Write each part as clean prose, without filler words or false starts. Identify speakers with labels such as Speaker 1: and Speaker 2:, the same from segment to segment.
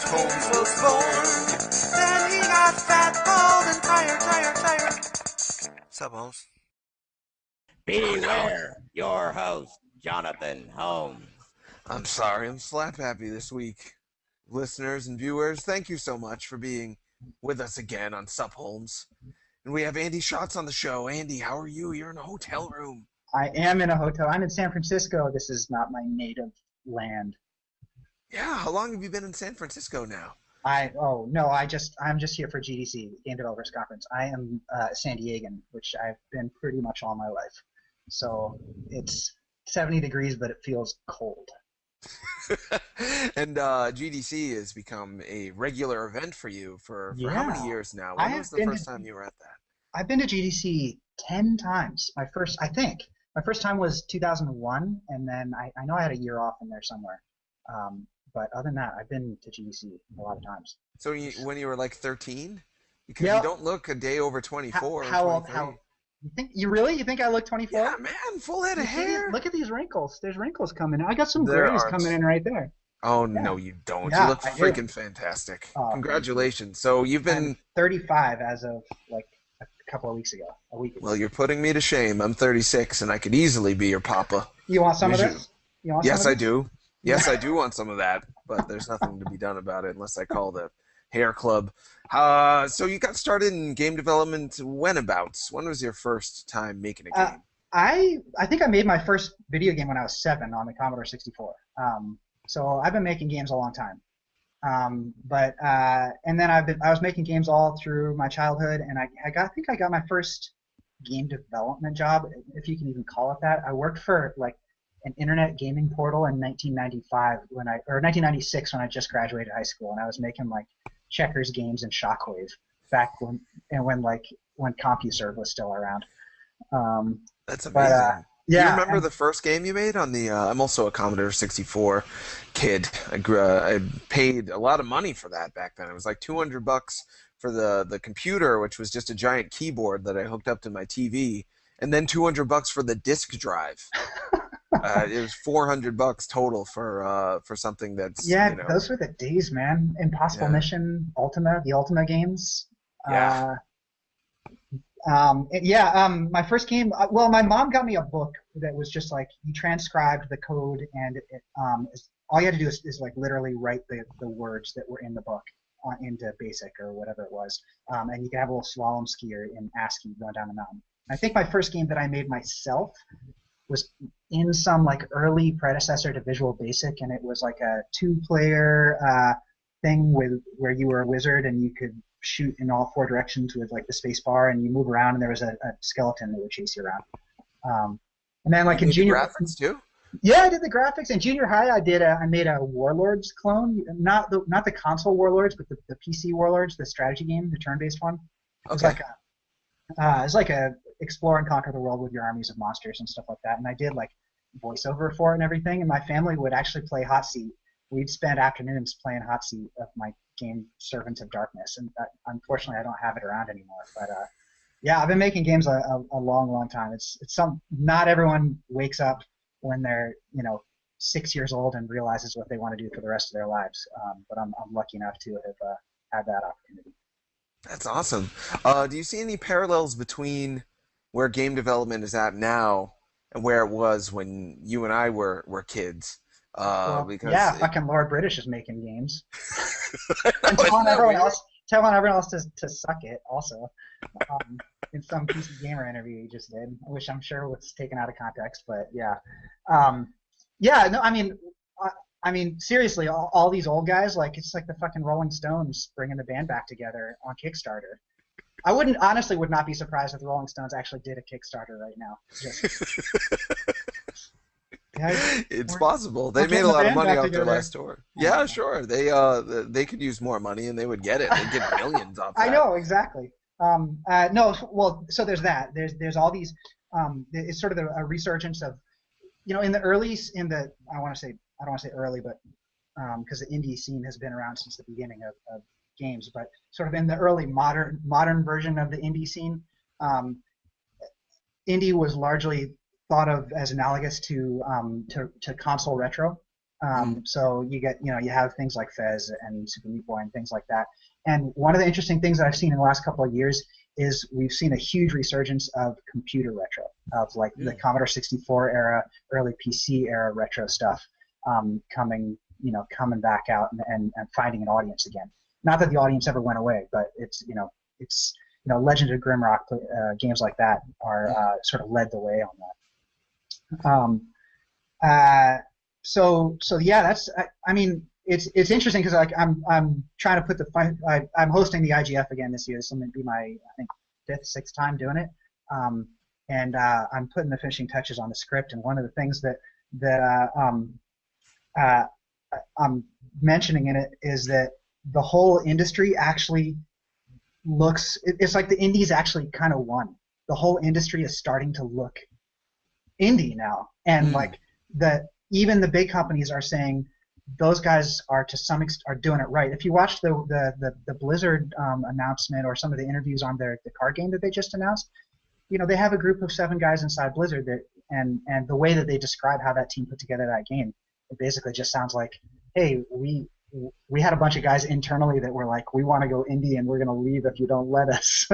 Speaker 1: Holmes was born. Then he got fat, bald, and tired. Sup, Holmes?
Speaker 2: Beware your host, Jonathan Holmes.
Speaker 1: I'm sorry, I'm slap happy this week. Listeners and viewers, thank you so much for being with us again on Sup, Holmes. And we have Andy Schatz on the show. Andy, how are you? You're in a hotel room.
Speaker 3: I am in a hotel. I'm in San Francisco. This is not my native land.
Speaker 1: Yeah, how long have you been in San Francisco now?
Speaker 3: I'm just here for GDC, Game Developers Conference. I am San Diegan, which I've been pretty much all my life. So it's 70 degrees, but it feels cold.
Speaker 1: And GDC has become a regular event for you for how many years now? When was the first time you were at that?
Speaker 3: I've been to GDC 10 times. My first time was 2001, and then I know I had a year off in there somewhere. But other than that, I've been to GDC a lot of times.
Speaker 1: So when you were like 13? Because you don't look a day over 24.
Speaker 3: How old? You think I look 24?
Speaker 1: Yeah, man, full head of hair.
Speaker 3: Look at these wrinkles. There's wrinkles coming in. I got some grays coming in right there.
Speaker 1: Oh, yeah. No, you don't.
Speaker 3: Yeah,
Speaker 1: you look freaking fantastic. Congratulations. So you've been...
Speaker 3: I'm 35 as of like a couple of weeks ago, a week ago.
Speaker 1: Well, you're putting me to shame. I'm 36, and I could easily be your papa.
Speaker 3: You want some of this?
Speaker 1: Yes, I do. Yes, I do want some of that, but there's nothing to be done about it unless I call the hair club. So you got started in game development when was your first time making a game?
Speaker 3: I think I made my first video game when I was 7 on the Commodore 64. So I've been making games a long time. And then I was making games all through my childhood, and I think I got my first game development job, if you can even call it that. I worked for like an internet gaming portal in 1996 when I just graduated high school, and I was making like checkers games and Shockwave back when CompuServe was still around.
Speaker 1: That's amazing.
Speaker 3: Yeah.
Speaker 1: Do you remember the first game you made on the? I'm also a Commodore 64 kid. I paid a lot of money for that back then. It was like $200 for the computer, which was just a giant keyboard that I hooked up to my TV, and then $200 for the disk drive. It was $400 total for something that's
Speaker 3: those were the days, man. Impossible Mission, the Ultima games. My first game. My mom got me a book that was just like you transcribed the code, and all you had to do is like literally write the words that were in the book into BASIC or whatever it was, and you could have a little slalom skier in ASCII going down the mountain. I think my first game that I made myself was in some like early predecessor to Visual Basic, and it was like a 2-player thing where you were a wizard and you could shoot in all 4 directions with like the space bar, and you move around, and there was a skeleton that would chase you around. And then like in junior
Speaker 1: graphics too.
Speaker 3: Yeah, I did the graphics. In junior high, I made a Warlords clone, not the console Warlords, but the PC Warlords, the strategy game, the turn-based one. It was like a explore and conquer the world with your armies of monsters and stuff like that. And I did like voiceover for it and everything. And my family would actually play Hot Seat. We'd spend afternoons playing Hot Seat of my game Servants of Darkness. And unfortunately, I don't have it around anymore. But I've been making games a long, long time. Not everyone wakes up when they're 6 years old and realizes what they want to do for the rest of their lives. But I'm lucky enough to have had that opportunity.
Speaker 1: That's awesome. Do you see any parallels between where game development is at now and where it was when you and I were kids?
Speaker 3: Fucking Lord British is making games. And telling everyone else to suck it also. In some PC Gamer interview he just did, which I'm sure was taken out of context, but yeah. I mean, seriously, all these old guys, like, it's like the fucking Rolling Stones bringing the band back together on Kickstarter. I would not be surprised if the Rolling Stones actually did a Kickstarter right now.
Speaker 1: It's possible. They made a lot of money off their last tour. Yeah, sure. They could use more money, and they would get it. They'd get millions off that.
Speaker 3: I know, exactly. So there's that. There's all these. It's sort of a resurgence of, I don't want to say early, but because the indie scene has been around since the beginning of games, but sort of in the early modern version of the indie scene, indie was largely thought of as analogous to console retro. So you get, you have things like Fez and Super Meat Boy and things like that. And one of the interesting things that I've seen in the last couple of years is we've seen a huge resurgence of computer retro, of like the Commodore 64 era, early PC era retro stuff coming back out and finding an audience again. Not that the audience ever went away, but it's Legend of Grimrock games like that are sort of led the way on that. So yeah, it's interesting because like I'm trying to put I'm hosting the IGF again this year. This will be my, I think, 5th, 6th time doing it, and I'm putting the finishing touches on the script. And one of the things that I'm mentioning in it is that the whole industry actually it's like the indies actually kind of won. The whole industry is starting to look indie now, and like even the big companies are saying those guys are to some extent are doing it right. If you watch the Blizzard announcement or some of the interviews on the card game that they just announced, they have a group of 7 guys inside Blizzard and the way that they describe how that team put together that game, it basically just sounds like, hey, we had a bunch of guys internally that were like, we want to go indie and we're going to leave if you don't let us.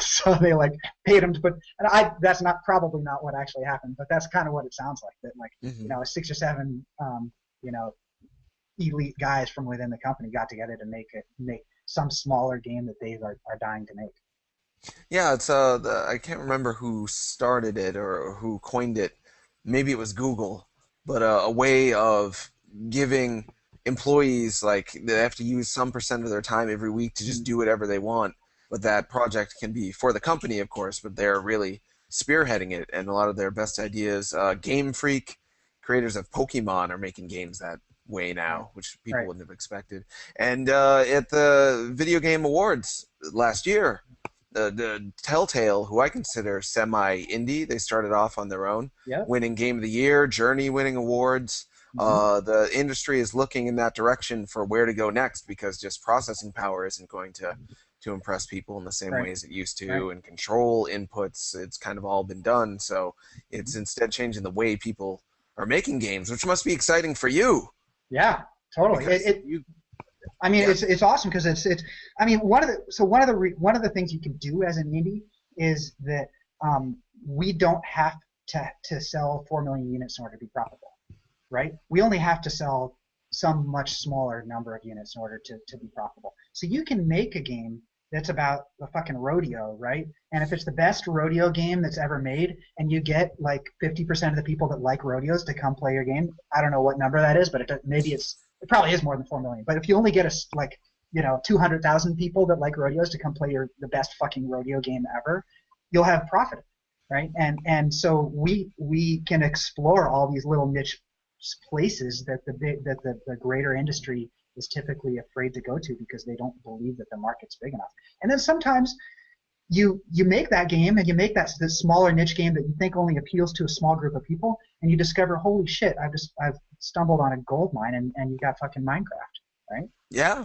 Speaker 3: So they like paid them to put. And that's probably not what actually happened, but that's kind of what it sounds like. That like 6 or 7 elite guys from within the company got together to make some smaller game that they are dying to make.
Speaker 1: Yeah, it's I can't remember who started it or who coined it. Maybe it was Google, but a way of giving employees, like, they have to use some percent of their time every week to just do whatever they want, but that project can be for the company, of course, but they're really spearheading it, and a lot of their best ideas. Game Freak, creators of Pokemon, are making games that way now, which people wouldn't have expected. And at the Video Game Awards last year, the Telltale, who I consider semi-indie, they started off on their own, winning Game of the Year, Journey winning awards. The industry is looking in that direction for where to go next, because just processing power isn't going to impress people in the same way as it used to, and control inputs, it's kind of all been done. So it's instead changing the way people are making games, which must be exciting for you.
Speaker 3: Yeah, totally. It's awesome because it's. I mean, one of the things you can do as an indie is that we don't have to sell 4 million units in order to be profitable. Right? We only have to sell some much smaller number of units in order to be profitable. So you can make a game that's about a fucking rodeo, right? And if it's the best rodeo game that's ever made, and you get like 50% of the people that like rodeos to come play your game, I don't know what number that is, but it probably is more than 4 million. But if you only get 200,000 people that like rodeos to come play the best fucking rodeo game ever, you'll have profit, right? And so we can explore all these little niche places that the greater industry is typically afraid to go to because they don't believe that the market's big enough. And then sometimes you make that game, and you make this smaller niche game that you think only appeals to a small group of people, and you discover, holy shit, I've stumbled on a gold mine, and you got fucking Minecraft, right?
Speaker 1: Yeah.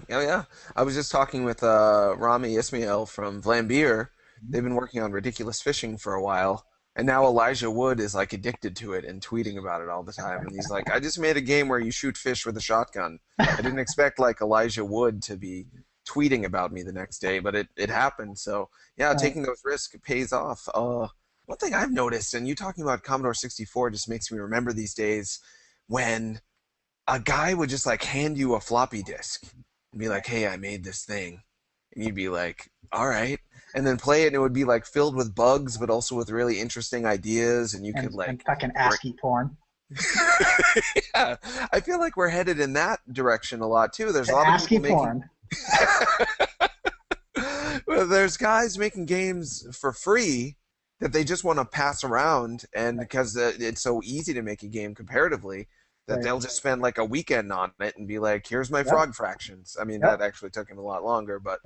Speaker 1: I was just talking with Rami Ismail from Vlambeer. They've been working on Ridiculous Fishing for a while. And now Elijah Wood is like addicted to it and tweeting about it all the time. And he's like, I just made a game where you shoot fish with a shotgun. I didn't expect like Elijah Wood to be tweeting about me the next day, but it happened. So yeah, taking those risks pays off. One thing I've noticed, and you talking about Commodore 64 just makes me remember these days when a guy would just like hand you a floppy disk and be like, hey, I made this thing. And you'd be like, all right. And then play it, and it would be like filled with bugs, but also with really interesting ideas, and you could like
Speaker 3: and fucking ASCII porn.
Speaker 1: Yeah, I feel like we're headed in that direction a lot too. There's a lot
Speaker 3: ASCII
Speaker 1: of people
Speaker 3: porn.
Speaker 1: Well, there's guys making games for free that they just want to pass around, and because it's so easy to make a game comparatively, that they'll just spend like a weekend on it and be like, here's my frog fractions. I mean, that actually took him a lot longer, but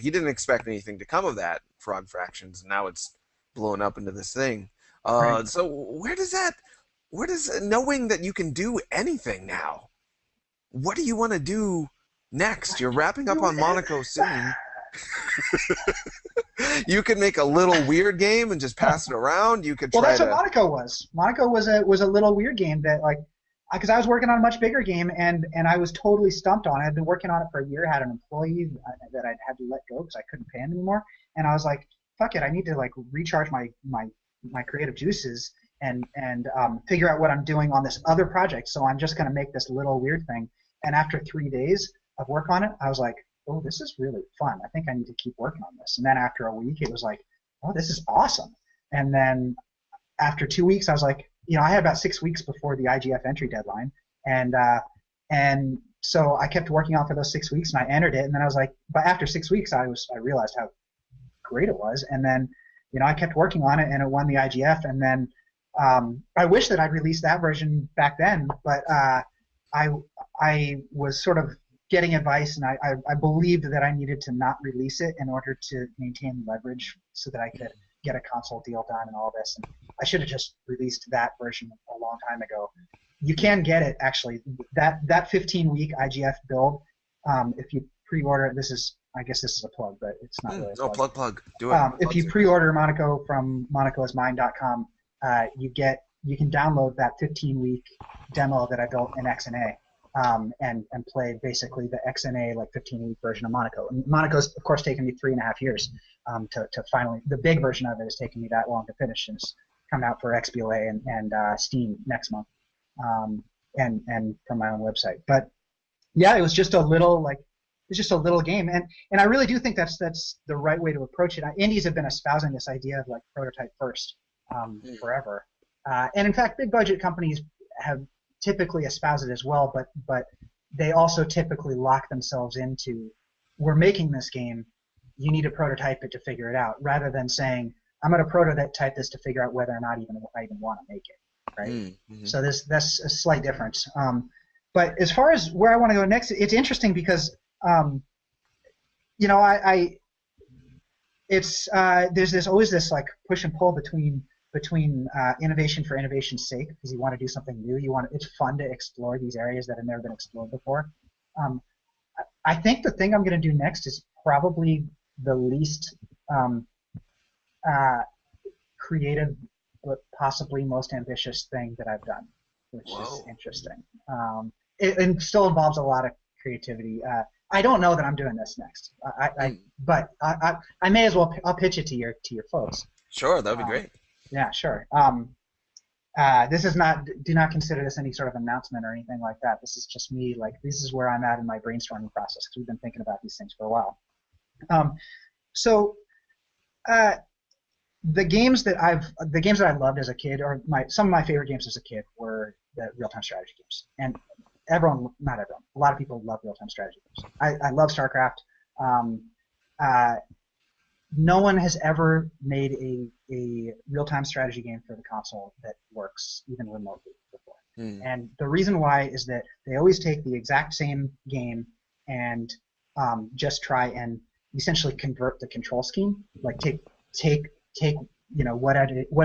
Speaker 1: he didn't expect anything to come of that, frog fractions, and now it's blown up into this thing. So where does knowing that you can do anything now, what do you want to do next? You're wrapping up on Monaco soon. You could make a little weird game and just pass it around. You could try
Speaker 3: that's what Monaco was. Monaco was a little weird game that, like, because I was working on a much bigger game, and I was totally stumped on it. I'd been working on it for a year, had an employee that I'd had to let go because I couldn't pay him anymore, and I was like, fuck it, I need to like recharge my creative juices and figure out what I'm doing on this other project. So I'm just going to make this little weird thing. And after 3 days of work on it, I was like, oh, this is really fun. I think I need to keep working on this. And then after a week, it was like, oh, this is awesome. And then after 2 weeks, I was like, I had about 6 weeks before the IGF entry deadline, and so I kept working on it for those 6 weeks, and I entered it. And then I was like, but after 6 weeks, I realized how great it was, and then I kept working on it, and it won the IGF. And then I wish that I'd released that version back then, but I was sort of getting advice, and I believed that I needed to not release it in order to maintain leverage so that I could get a console deal done and all this. And I should have just released that version a long time ago. You can get it, actually. That 15-week IGF build, if you pre-order it, I guess this is a plug, but it's not really a plug.
Speaker 1: No, plug. Do it.
Speaker 3: If you pre-order Monaco from monacoismine.com, you can download that 15-week demo that I built in XNA. And play basically the XNA 15-week version of Monaco. And Monaco's, of course, taken me 3.5 years to finally. The big version of it has taken me that long to finish, and it's coming out for XBLA and Steam next month, and from my own website. But yeah, it was just a little game, and I really do think that's the right way to approach it. Indies have been espousing this idea of prototype first forever, and in fact, big budget companies have typically espouse it as well, but they also typically lock themselves into, we're making this game, you need to prototype it to figure it out, rather than saying, I'm going to prototype this to figure out whether or not I even want to make it, right? Mm-hmm. So that's a slight difference. But as far as where I want to go next, it's interesting because, there's always this push and pull between innovation for innovation's sake, because you want to do something new. It's fun to explore these areas that have never been explored before. I think the thing I'm going to do next is probably the least creative, but possibly most ambitious thing that I've done, which is interesting. It still involves a lot of creativity. I don't know that I'm doing this next, but I may as well. I'll pitch it to your folks.
Speaker 1: Sure, that would be great.
Speaker 3: Yeah, sure. This is not. Do not consider this any sort of announcement or anything like that. This is just me. This is where I'm at in my brainstorming process, because we've been thinking about these things for a while. The games that I loved as a kid, or some of my favorite games as a kid, were the real-time strategy games. And not everyone, a lot of people love real-time strategy games. I love StarCraft. No one has ever made a real-time strategy game for the console that works even remotely before. And the reason why is that they always take the exact same game and just try and essentially convert the control scheme, take what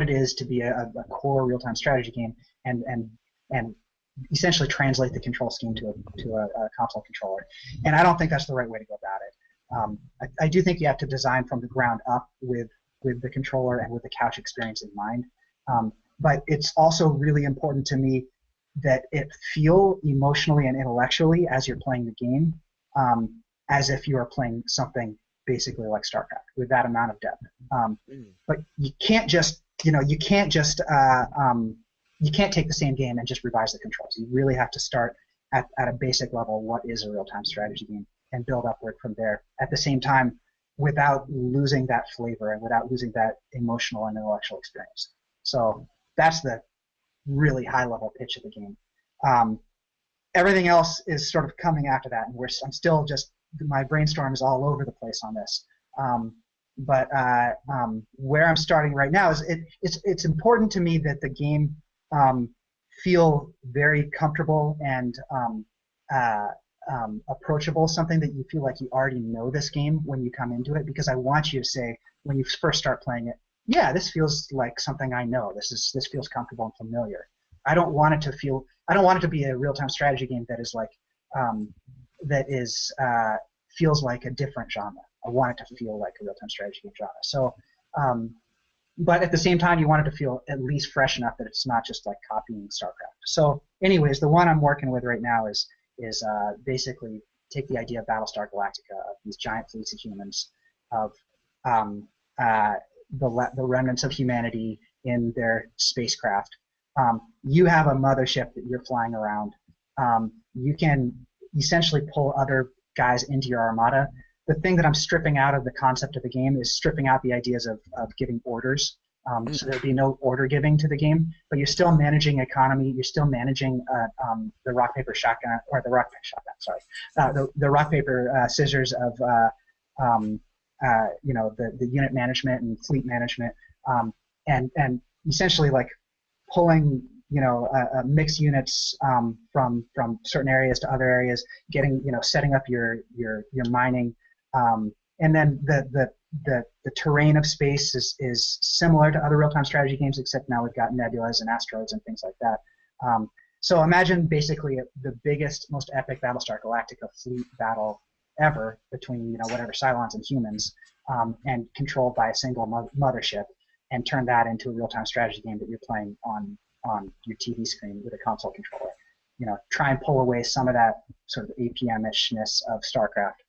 Speaker 3: it is to be a core real-time strategy game and essentially translate the control scheme to a console controller. And I don't think that's the right way to go about it. I do think you have to design from the ground up with the controller and with the couch experience in mind. But it's also really important to me that it feel emotionally and intellectually as you're playing the game, as if you are playing something basically like StarCraft with that amount of depth. But you can't you can't take the same game and just revise the controls. You really have to start at a basic level. What is a real-time strategy game? And build upward from there at the same time without losing that flavor and without losing that emotional and intellectual experience. So that's the really high-level pitch of the game. Everything else is sort of coming after that, and I'm still my brainstorm is all over the place on this. But where I'm starting right now is it's important to me that the game feel very comfortable and approachable, something that you feel like you already know this game when you come into it, because I want you to say when you first start playing it, yeah, this feels like something I know. This feels comfortable and familiar. I don't want it to be a real-time strategy game that is feels like a different genre. I want it to feel like a real-time strategy game genre. So, but at the same time, you want it to feel at least fresh enough that it's not just like copying StarCraft. So, anyways, the one I'm working with right now is basically take the idea of Battlestar Galactica, of these giant fleets of humans, of um, uh, the remnants of humanity in their spacecraft. You have a mothership that you're flying around. You can essentially pull other guys into your armada. The thing that I'm stripping out of the concept of the game is stripping out the ideas of giving orders. So there'd be no order giving to the game, but you're still managing economy. You're still managing the rock paper shotgun, or the rock paper shotgun. Sorry, the rock paper scissors of the unit management and fleet management, and essentially like pulling mixed units from certain areas to other areas, getting setting up your mining, and then the terrain of space is similar to other real-time strategy games, except now we've got nebulas and asteroids and things like that. So imagine basically the biggest, most epic Battlestar Galactica fleet battle ever between whatever Cylons and humans, and controlled by a single mothership, and turn that into a real-time strategy game that you're playing on your TV screen with a console controller. Try and pull away some of that sort of APM-ishness of StarCraft,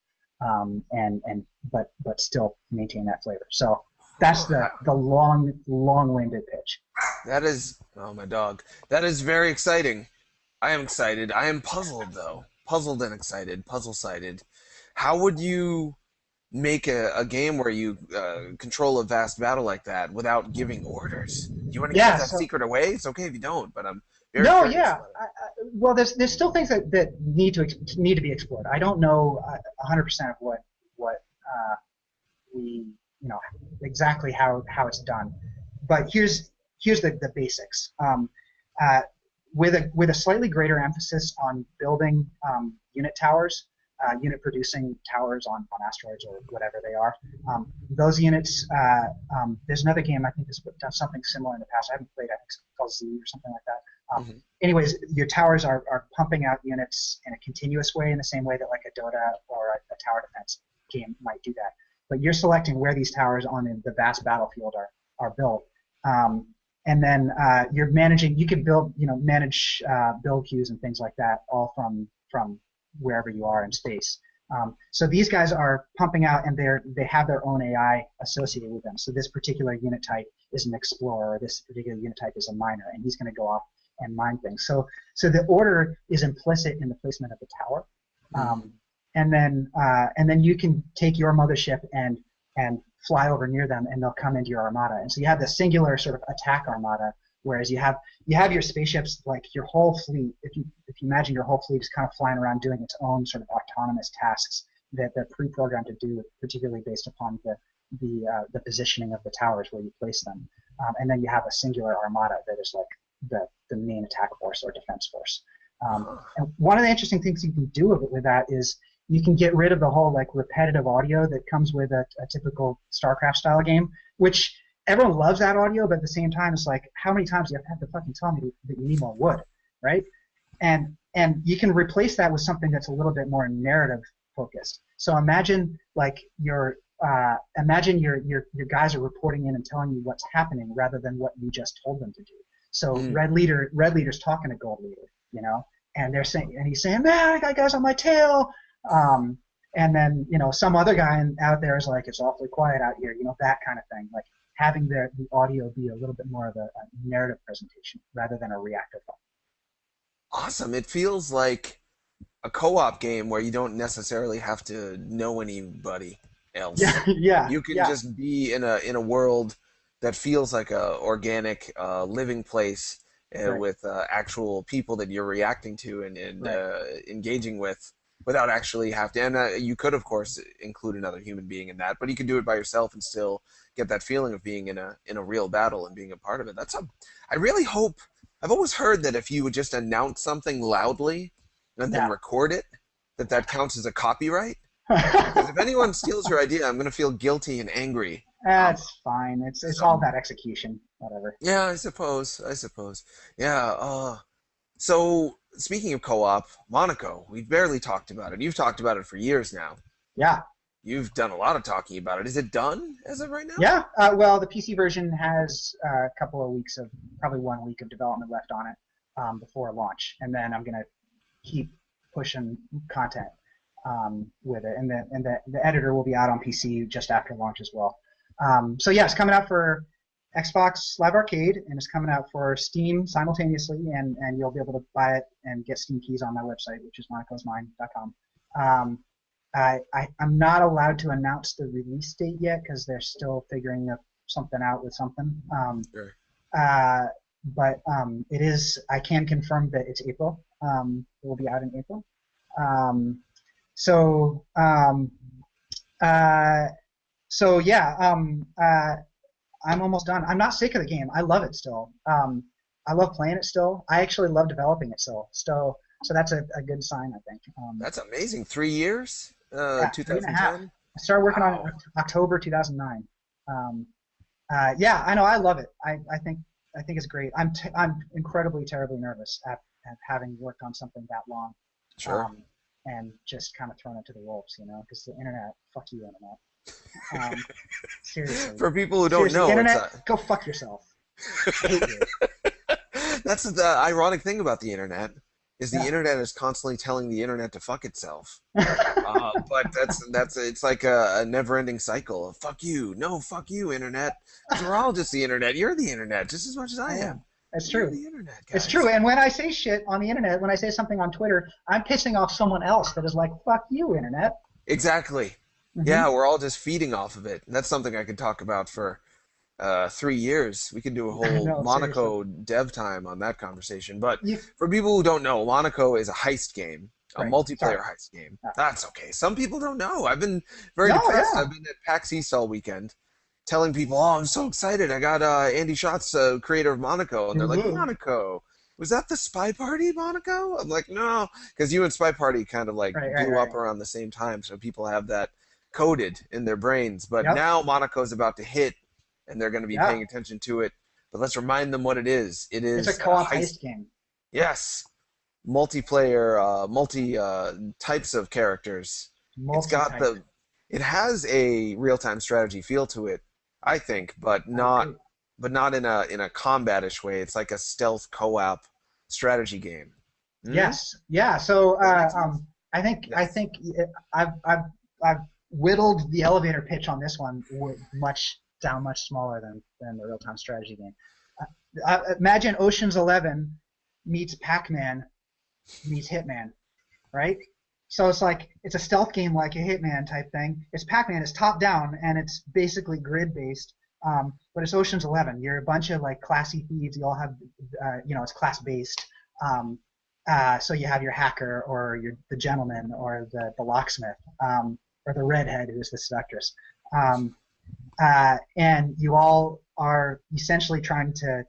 Speaker 3: but still maintain that flavor. So that's the long-winded pitch.
Speaker 1: That is, oh my dog. That is very exciting. I am excited. I am puzzled though. Puzzled and excited. Puzzle-sided. How would you make a game where you control a vast battle like that without giving orders? Do you want to give that secret away? It's okay if you don't, but I'm very curious about it.
Speaker 3: Well, there's still things that need to be explored. I don't know 100% of what we exactly how it's done, but here's the basics. With a slightly greater emphasis on building unit towers, unit producing towers on asteroids or whatever they are. Those units, there's another game I think that's done something similar in the past. I haven't played it. I think it's called Z or something like that. Anyways, your towers are pumping out units in a continuous way, in the same way that like a Dota or a tower defense game might do that. But you're selecting where these towers on the vast battlefield are built. And then you're managing. You can manage build queues and things like that, all from wherever you are in space. So these guys are pumping out, and they have their own AI associated with them. So this particular unit type is an explorer. This particular unit type is a miner, and he's going to go off and mine things. So the order is implicit in the placement of the tower. And then you can take your mothership and fly over near them, and they'll come into your armada. And so you have the singular sort of attack armada, whereas you have your spaceships, like your whole fleet. If you imagine your whole fleet is kind of flying around doing its own sort of autonomous tasks that they're pre-programmed to do, particularly based upon the positioning of the towers where you place them. And then you have a singular armada that is like the main attack force or defense force. And one of the interesting things you can do with that is you can get rid of the whole like repetitive audio that comes with a typical StarCraft style game, which everyone loves that audio, but at the same time it's like, how many times do you have to fucking tell me that you need more wood, right? And you can replace that with something that's a little bit more narrative focused. So imagine like your guys are reporting in and telling you what's happening rather than what you just told them to do. So red leader's talking to gold leader, and he's saying, man, I got guys on my tail. And then, some other guy out there is like, it's awfully quiet out here, that kind of thing. Like having the audio be a little bit more of a narrative presentation rather than a reactive one.
Speaker 1: Awesome. It feels like a co-op game where you don't necessarily have to know anybody else.
Speaker 3: Yeah.
Speaker 1: You can just be in a world that feels like a organic, living place with actual people that you're reacting to and engaging with, without actually have to. And you could, of course, include another human being in that, but you can do it by yourself and still get that feeling of being in a real battle and being a part of it. I really hope. I've always heard that if you would just announce something loudly and then record it, that counts as a copyright. Because if anyone steals your idea, I'm going to feel guilty and angry.
Speaker 3: That's fine. It's all about execution. Whatever.
Speaker 1: Yeah, I suppose. Yeah. So, speaking of co-op, Monaco, we've barely talked about it. You've talked about it for years now.
Speaker 3: Yeah.
Speaker 1: You've done a lot of talking about it. Is it done as of right now?
Speaker 3: Yeah. Well, the PC version has a couple of weeks probably 1 week of development left on it. before launch, and then I'm gonna keep pushing content with it, and the editor will be out on PC just after launch as well. So yeah, it's coming out for Xbox Live Arcade, and it's coming out for Steam simultaneously, and you'll be able to buy it and get Steam keys on my website, which is monacosmine.com. I'm not allowed to announce the release date yet because they're still figuring something out with something.
Speaker 1: Sure.
Speaker 3: But it is. I can confirm that it's April. It will be out in April. So yeah. I'm almost done. I'm not sick of the game. I love it still. I love playing it still. I actually love developing it still. So that's a good sign, I think.
Speaker 1: That's amazing. 3 years?
Speaker 3: Yeah,
Speaker 1: 2010?
Speaker 3: I started working on
Speaker 1: Wow.
Speaker 3: it October 2009. Yeah, I know. I love it. I think it's great. I'm incredibly, terribly nervous at having worked on something that long.
Speaker 1: Sure.
Speaker 3: And just kind of thrown it to the wolves, because the internet, fuck you, internet. Seriously.
Speaker 1: For people who don't know,
Speaker 3: internet, go fuck yourself. I hate you.
Speaker 1: that's the ironic thing about the internet is the
Speaker 3: Yeah.
Speaker 1: internet is constantly telling the internet to fuck itself. But it's like a never-ending cycle of fuck you, no, fuck you, internet. 'Cause we're all just the internet. You're the internet just as much as I am.
Speaker 3: It's
Speaker 1: You're
Speaker 3: true.
Speaker 1: the internet,
Speaker 3: It's
Speaker 1: guys.
Speaker 3: true. And when I say shit on the internet, when I say something on Twitter, I'm pissing off someone else that is like, fuck you, internet.
Speaker 1: Exactly.
Speaker 3: Mhm.
Speaker 1: Yeah, we're all just feeding off of it. And that's something I could talk about for 3 years. We could do a whole
Speaker 3: No,
Speaker 1: Monaco dev time on that conversation. But
Speaker 3: You,
Speaker 1: for people who don't know, Monaco is a heist game, a
Speaker 3: Right.
Speaker 1: multiplayer
Speaker 3: Sorry.
Speaker 1: heist game.
Speaker 3: Yeah.
Speaker 1: That's okay. Some people don't know. I've been very
Speaker 3: No,
Speaker 1: depressed.
Speaker 3: yeah.
Speaker 1: I've been at PAX East all weekend telling people, oh, I'm so excited. I got Andy Schatz, creator of Monaco. And they're like,
Speaker 3: Mhm.
Speaker 1: Monaco? Was that the Spy Party Monaco? I'm like, no. Because you and Spy Party kind of like
Speaker 3: Right,
Speaker 1: blew up
Speaker 3: right.
Speaker 1: around the same time. So people have that coded in their brains. But
Speaker 3: Yep.
Speaker 1: now Monaco's about to hit and they're going to be
Speaker 3: Yeah.
Speaker 1: paying attention to it. But let's remind them what it is. It
Speaker 3: It's
Speaker 1: is
Speaker 3: a co-op
Speaker 1: heist.
Speaker 3: heist game.
Speaker 1: Yes, multiplayer, multi types of characters. It's got
Speaker 3: Multi-type.
Speaker 1: it has a real-time strategy feel to it, I think, but not in a combatish way. It's like a stealth co-op strategy game. Hmm?
Speaker 3: Yes. Yeah. So
Speaker 1: That makes sense.
Speaker 3: I think
Speaker 1: Yes.
Speaker 3: I've whittled the elevator pitch on this one much smaller than the real-time strategy game. Imagine Ocean's 11 meets Pac-Man meets Hitman, right? So it's a stealth game like a Hitman type thing. It's Pac-Man. It's top down and it's basically grid based. But it's Ocean's 11. You're a bunch of like classy thieves. You all have, it's class based. So you have your hacker or the gentleman or the locksmith or the redhead who's the seductress. And you all are essentially trying to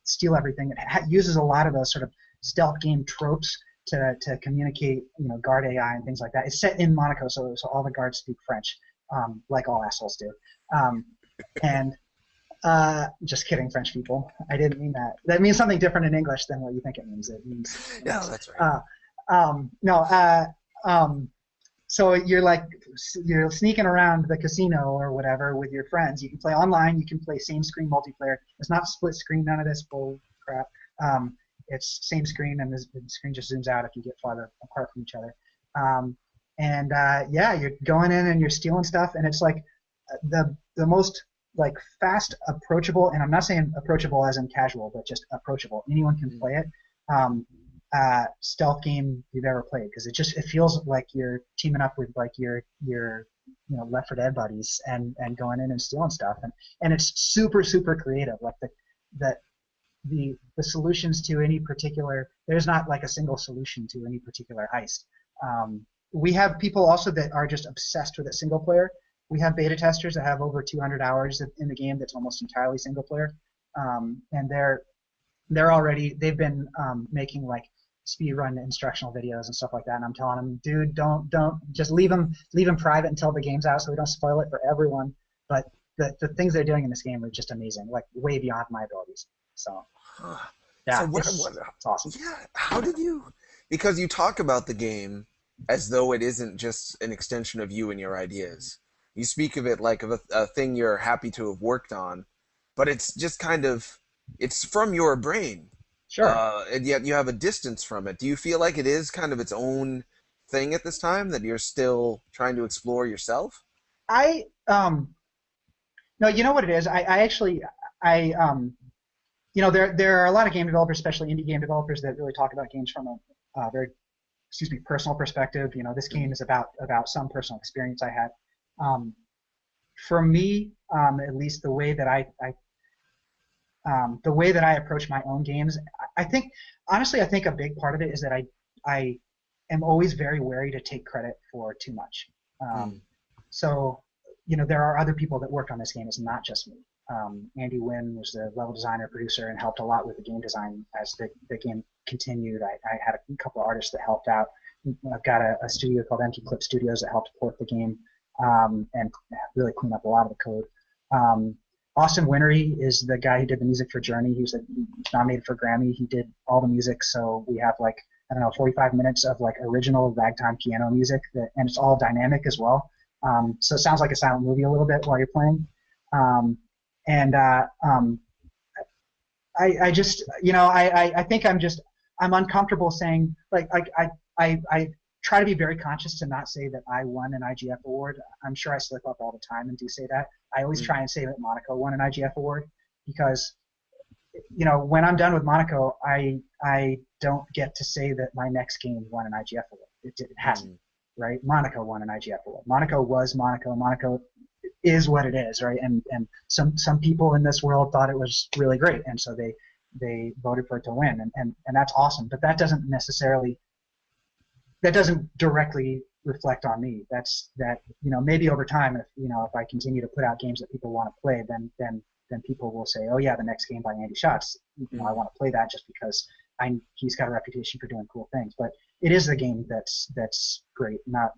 Speaker 3: steal everything. It uses a lot of those sort of stealth game tropes to communicate, guard AI and things like that. It's set in Monaco, so all the guards speak French, like all assholes do. And just kidding, French people. I didn't mean that. That means something different in English than what you think it means. It means
Speaker 1: Yeah, that's right.
Speaker 3: no. So you're sneaking around the casino or whatever with your friends. You can play online. You can play same screen multiplayer. It's not split screen. None of this bull crap. It's same screen, and the screen just zooms out if you get farther apart from each other. You're going in and you're stealing stuff, and it's like the most like fast, approachable, and I'm not saying approachable as in casual, but just approachable. Anyone can play it. Stealth game you've ever played because it feels like you're teaming up with like your Left 4 Dead buddies and going in and stealing stuff and it's super creative. Like the solutions to any particular, there's not like a single solution to any particular heist. We have people also that are just obsessed with it single player. We have beta testers that have over 200 hours in the game that's almost entirely single player, and they've been making like speed run instructional videos and stuff like that. And I'm telling them, dude, don't just leave them private until the game's out so we don't spoil it for everyone. But the things they're doing in this game are just amazing, like way beyond my abilities. So
Speaker 1: Huh.
Speaker 3: yeah,
Speaker 1: So
Speaker 3: it's awesome.
Speaker 1: yeah, how did you, because you talk about the game as though it isn't just an extension of you and your ideas. You speak of it like of a thing you're happy to have worked on, but it's just kind of, it's from your brain.
Speaker 3: Sure.
Speaker 1: and yet you have a distance from it. Do you feel like it is kind of its own thing at this time that you're still trying to explore yourself?
Speaker 3: I no, you know what it is. I actually there are a lot of game developers, especially indie game developers, that really talk about games from a very personal perspective. This game is about some personal experience I had. Um, for me, at least the way that I approach my own games, I think honestly, I think a big part of it is that I am always very wary to take credit for too much.
Speaker 1: Mm.
Speaker 3: So there are other people that worked on this game. It's not just me. Andy Wynn was the level designer, producer, and helped a lot with the game design as the game continued. I had a couple of artists that helped out. I've got a studio called Empty Clip Studios that helped port the game and really clean up a lot of the code. Austin Wintory is the guy who did the music for Journey. He was nominated for Grammy. He did all the music, so we have 45 minutes of original ragtime piano music, and it's all dynamic as well. So it sounds like a silent movie a little bit while you're playing. I just, I think I'm uncomfortable saying, I try to be very conscious to not say that I won an IGF award. I'm sure I slip up all the time and do say that. I always try and say that Monaco won an IGF award because, when I'm done with Monaco, I don't get to say that my next game won an IGF award. It hasn't, right? Monaco won an IGF award. Monaco was Monaco. Monaco is what it is, right? And some people in this world thought it was really great, and so they voted for it to win, and that's awesome. But that doesn't directly reflect on me. Maybe over time, if I continue to put out games that people want to play, then people will say, oh yeah, the next game by Andy Schatz, I want to play that just because he's got a reputation for doing cool things. But it is the game that's great, not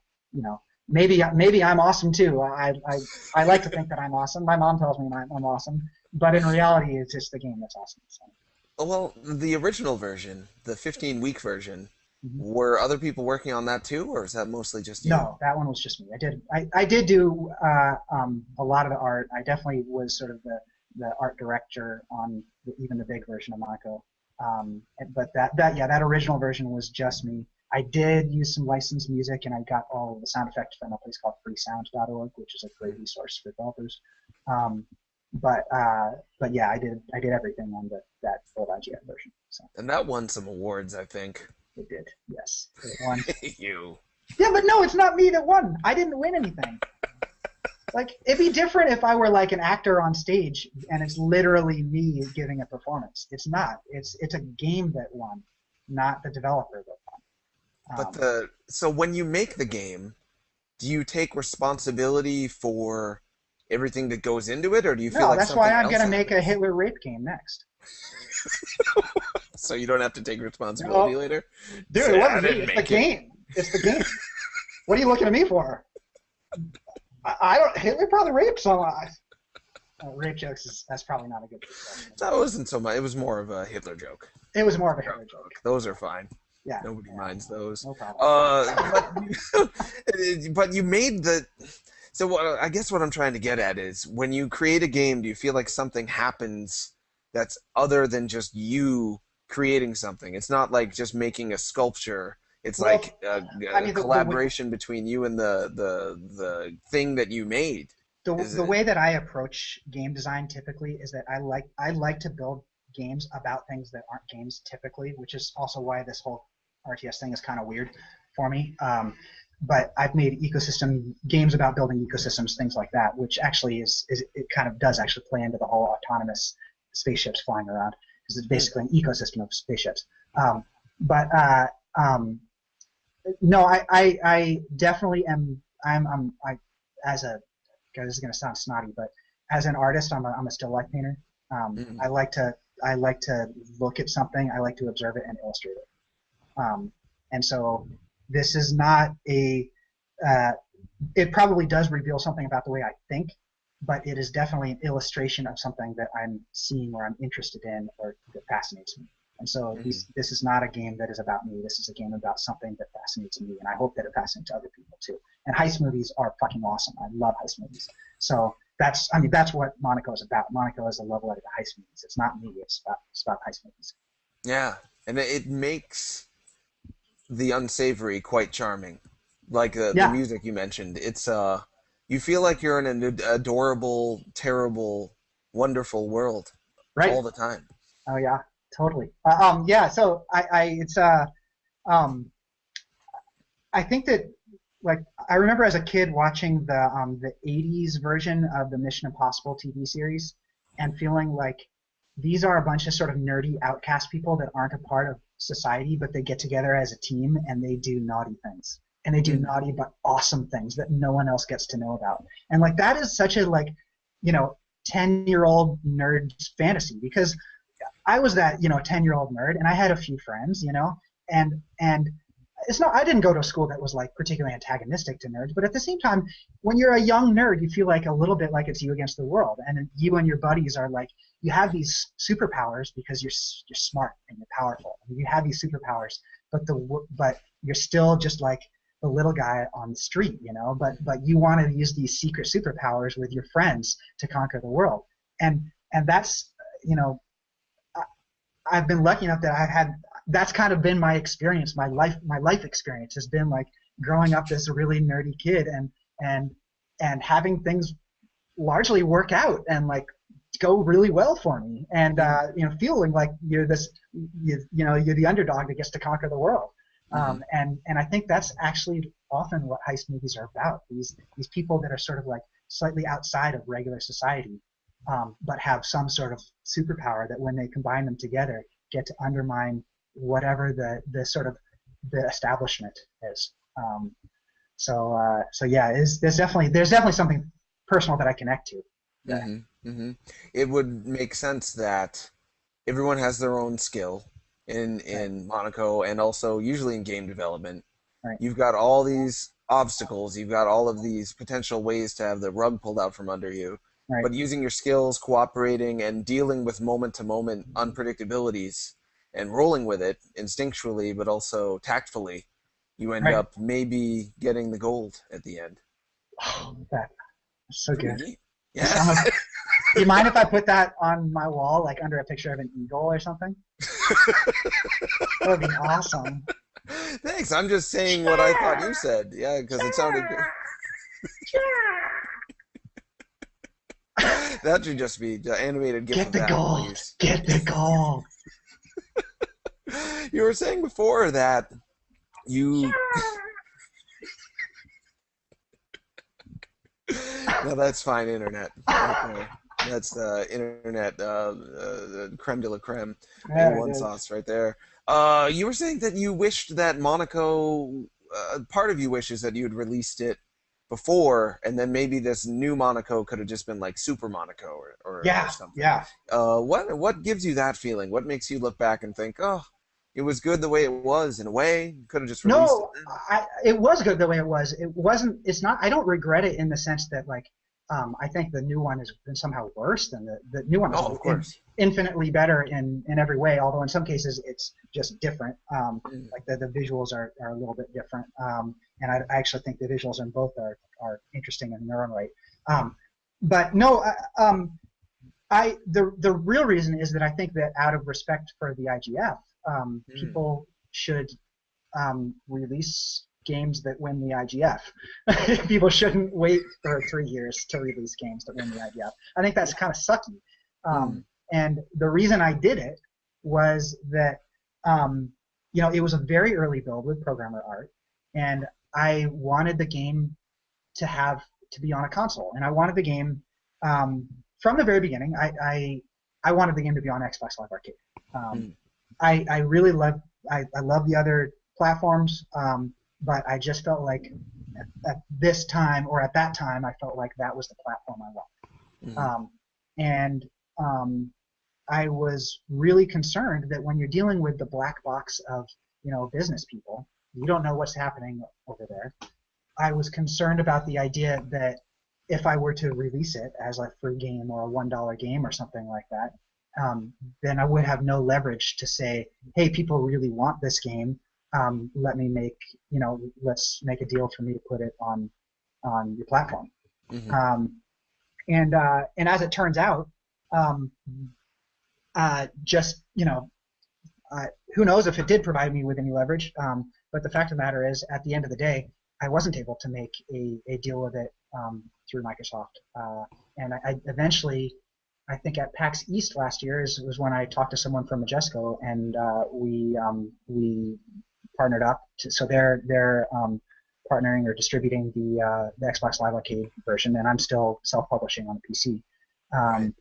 Speaker 3: maybe I'm awesome too. I like to think that I'm awesome. My mom tells me I'm awesome, but in reality, it's just the game that's awesome. So.
Speaker 1: Well, the original version, the 15-week version,
Speaker 3: Mm-hmm.
Speaker 1: were other people working on that too, or is that mostly just you?
Speaker 3: No, that one was just me. I did do a lot of the art. I definitely was sort of the art director on even the big version of Monaco. But that original version was just me. I did use some licensed music, and I got all of the sound effects from a place called freesound.org, which is a great resource for developers. But yeah, I did everything on that full IGN version. So.
Speaker 1: And that won some awards, I think.
Speaker 3: It did, yes. It won.
Speaker 1: You.
Speaker 3: Yeah, but no, it's not me that won. I didn't win anything. It'd be different if I were an actor on stage and it's literally me giving a performance. It's not. It's a game that won, not the developer that won.
Speaker 1: But so when you make the game, do you take responsibility for everything that goes into it, or do you feel like
Speaker 3: that's
Speaker 1: something
Speaker 3: why I'm
Speaker 1: else
Speaker 3: going to make a
Speaker 1: happens?
Speaker 3: Hitler rape game next.
Speaker 1: So you don't have to take responsibility later?
Speaker 3: Dude,
Speaker 1: Say,
Speaker 3: it
Speaker 1: "I
Speaker 3: wasn't me.
Speaker 1: didn't
Speaker 3: It's the
Speaker 1: make it."
Speaker 3: game. It's the game. What are you looking at me for? I don't. Hitler probably raped someone. Rape jokes that's probably not a good joke.
Speaker 1: That wasn't so much. It was more of a Hitler joke.
Speaker 3: It was more of a Hitler joke.
Speaker 1: Those are fine.
Speaker 3: Yeah.
Speaker 1: Nobody minds those.
Speaker 3: No problem.
Speaker 1: But you made the. So I guess what I'm trying to get at is when you create a game, do you feel like something happens that's other than just you creating something? It's not like just making a sculpture. It's like a collaboration between you and the thing that you made.
Speaker 3: The way that I approach game design typically is that I like to build games about things that aren't games typically, which is also why this whole RTS thing is kind of weird for me. But I've made ecosystem games about building ecosystems, things like that, which actually it kind of does actually play into the whole autonomous spaceships flying around, because it's basically an ecosystem of spaceships. No, I definitely am. As a God, this is going to sound snotty, but as an artist, I'm a still life painter. I like to look at something, I like to observe it and illustrate it. And so this is not a. It probably does reveal something about the way I think, but it is definitely an illustration of something that I'm seeing or I'm interested in or that fascinates me. And so this is not a game that is about me. This is a game about something that fascinates me, and I hope that it fascinates other people too. And heist movies are fucking awesome. I love heist movies. So that's what Monaco is about. Monaco is a love letter to heist movies. It's not me. It's about heist movies.
Speaker 1: Yeah, and it makes the unsavory quite charming. Like the
Speaker 3: Yeah,
Speaker 1: music you mentioned, it's you feel like you're in an adorable, terrible, wonderful world
Speaker 3: right.
Speaker 1: all the time.
Speaker 3: Oh yeah, totally. Yeah. So it's um, I think that like I remember as a kid watching the '80s version of the Mission Impossible TV series and feeling like these are a bunch of sort of nerdy outcast people that aren't a part of society, but they get together as a team and they do naughty things. And they do
Speaker 1: Mm.
Speaker 3: naughty but awesome things that no one else gets to know about. And like that is such a like, you know, 10-year-old nerd fantasy because I was that, 10-year-old nerd and I had a few friends, and it's not I didn't go to a school that was like particularly antagonistic to nerds, but at the same time, when you're a young nerd, you feel like a little bit like it's you against the world, and you and your buddies are like you have these superpowers because you're smart and you're powerful. And you have these superpowers, but you're still just like the little guy on the street, But you want to use these secret superpowers with your friends to conquer the world, and that's you know I've been lucky enough that I've had that's kind of been my experience. My life experience has been like growing up as a really nerdy kid and and having things largely work out and like go really well for me and
Speaker 1: Mm-hmm.
Speaker 3: feeling like you're the underdog that gets to conquer the world.
Speaker 1: Mm-hmm.
Speaker 3: And I think that's actually often what heist movies are about. These people that are sort of like slightly outside of regular society, but have some sort of superpower that when they combine them together get to undermine whatever the sort of the establishment is. So yeah, there's definitely something personal that I connect to there.
Speaker 1: Mm-hmm. Mm-hmm. It would make sense that everyone has their own skill
Speaker 3: Right,
Speaker 1: in Monaco and also usually in game development.
Speaker 3: right,
Speaker 1: You've got all these obstacles, you've got all of these potential ways to have the rug pulled out from under you.
Speaker 3: right,
Speaker 1: But using your skills, cooperating, and dealing with moment to moment unpredictabilities and rolling with it instinctually but also tactfully, you end
Speaker 3: right.
Speaker 1: up maybe getting the gold at the end.
Speaker 3: Oh, that's so
Speaker 1: Pretty
Speaker 3: good.
Speaker 1: neat.
Speaker 3: This
Speaker 1: Yeah.
Speaker 3: almost, do you mind if I put that on my wall, like under a picture of an eagle or something? That would be awesome.
Speaker 1: Thanks. I'm just saying what I thought you said. Yeah, because it sounded good. That should just be the animated GIF
Speaker 3: Get
Speaker 1: of
Speaker 3: the
Speaker 1: that,
Speaker 3: gold.
Speaker 1: please.
Speaker 3: Get the gold.
Speaker 1: You were saying before that you. No, that's fine, internet. Okay. That's the internet creme de la creme.
Speaker 3: There it
Speaker 1: A1
Speaker 3: is.
Speaker 1: sauce right there. You were saying that you wished that Monaco, part of you wishes that you had released it before, and then maybe this new Monaco could have just been like Super Monaco or
Speaker 3: Yeah,
Speaker 1: something.
Speaker 3: yeah.
Speaker 1: What gives you that feeling? What makes you look back and think, oh, it was good the way it was in a way? Could have just released it
Speaker 3: No,
Speaker 1: then.
Speaker 3: it was good the way it was. It wasn't. It's not. I don't regret it in the sense that like, I think the new one has been somehow worse than the new one is
Speaker 1: Oh, of course.
Speaker 3: infinitely better in every way. Although in some cases it's just different.
Speaker 1: Mm,
Speaker 3: Like the visuals are a little bit different. And I actually think the visuals in both are interesting in their own right. But no, the real reason is that I think that out of respect for the IGF,
Speaker 1: mm,
Speaker 3: people should release games that win the IGF. People shouldn't wait for 3 years to release games that win the IGF. I think that's kind of sucky.
Speaker 1: mm,
Speaker 3: And the reason I did it was that it was a very early build with programmer art, and I wanted the game to be on a console, and I wanted the game from the very beginning. I wanted the game to be on Xbox Live Arcade. Um,
Speaker 1: mm,
Speaker 3: I really love the other platforms, but I just felt like at this time or at that time I felt like that was the platform I wanted.
Speaker 1: mm,
Speaker 3: And I was really concerned that when you're dealing with the black box of business people, you don't know what's happening over there. I was concerned about the idea that if I were to release it as a free game or a $1 game or something like that, then I would have no leverage to say, hey, people really want this game. Let's make a deal for me to put it on your platform.
Speaker 1: mm,
Speaker 3: Um, and as it turns out, just who knows if it did provide me with any leverage. But the fact of the matter is, at the end of the day, I wasn't able to make a deal with it through Microsoft. And I eventually, I think at PAX East last year was when I talked to someone from Majesco, and we partnered up. So they're partnering or distributing the Xbox Live Arcade version, and I'm still self-publishing on the PC.
Speaker 1: Right.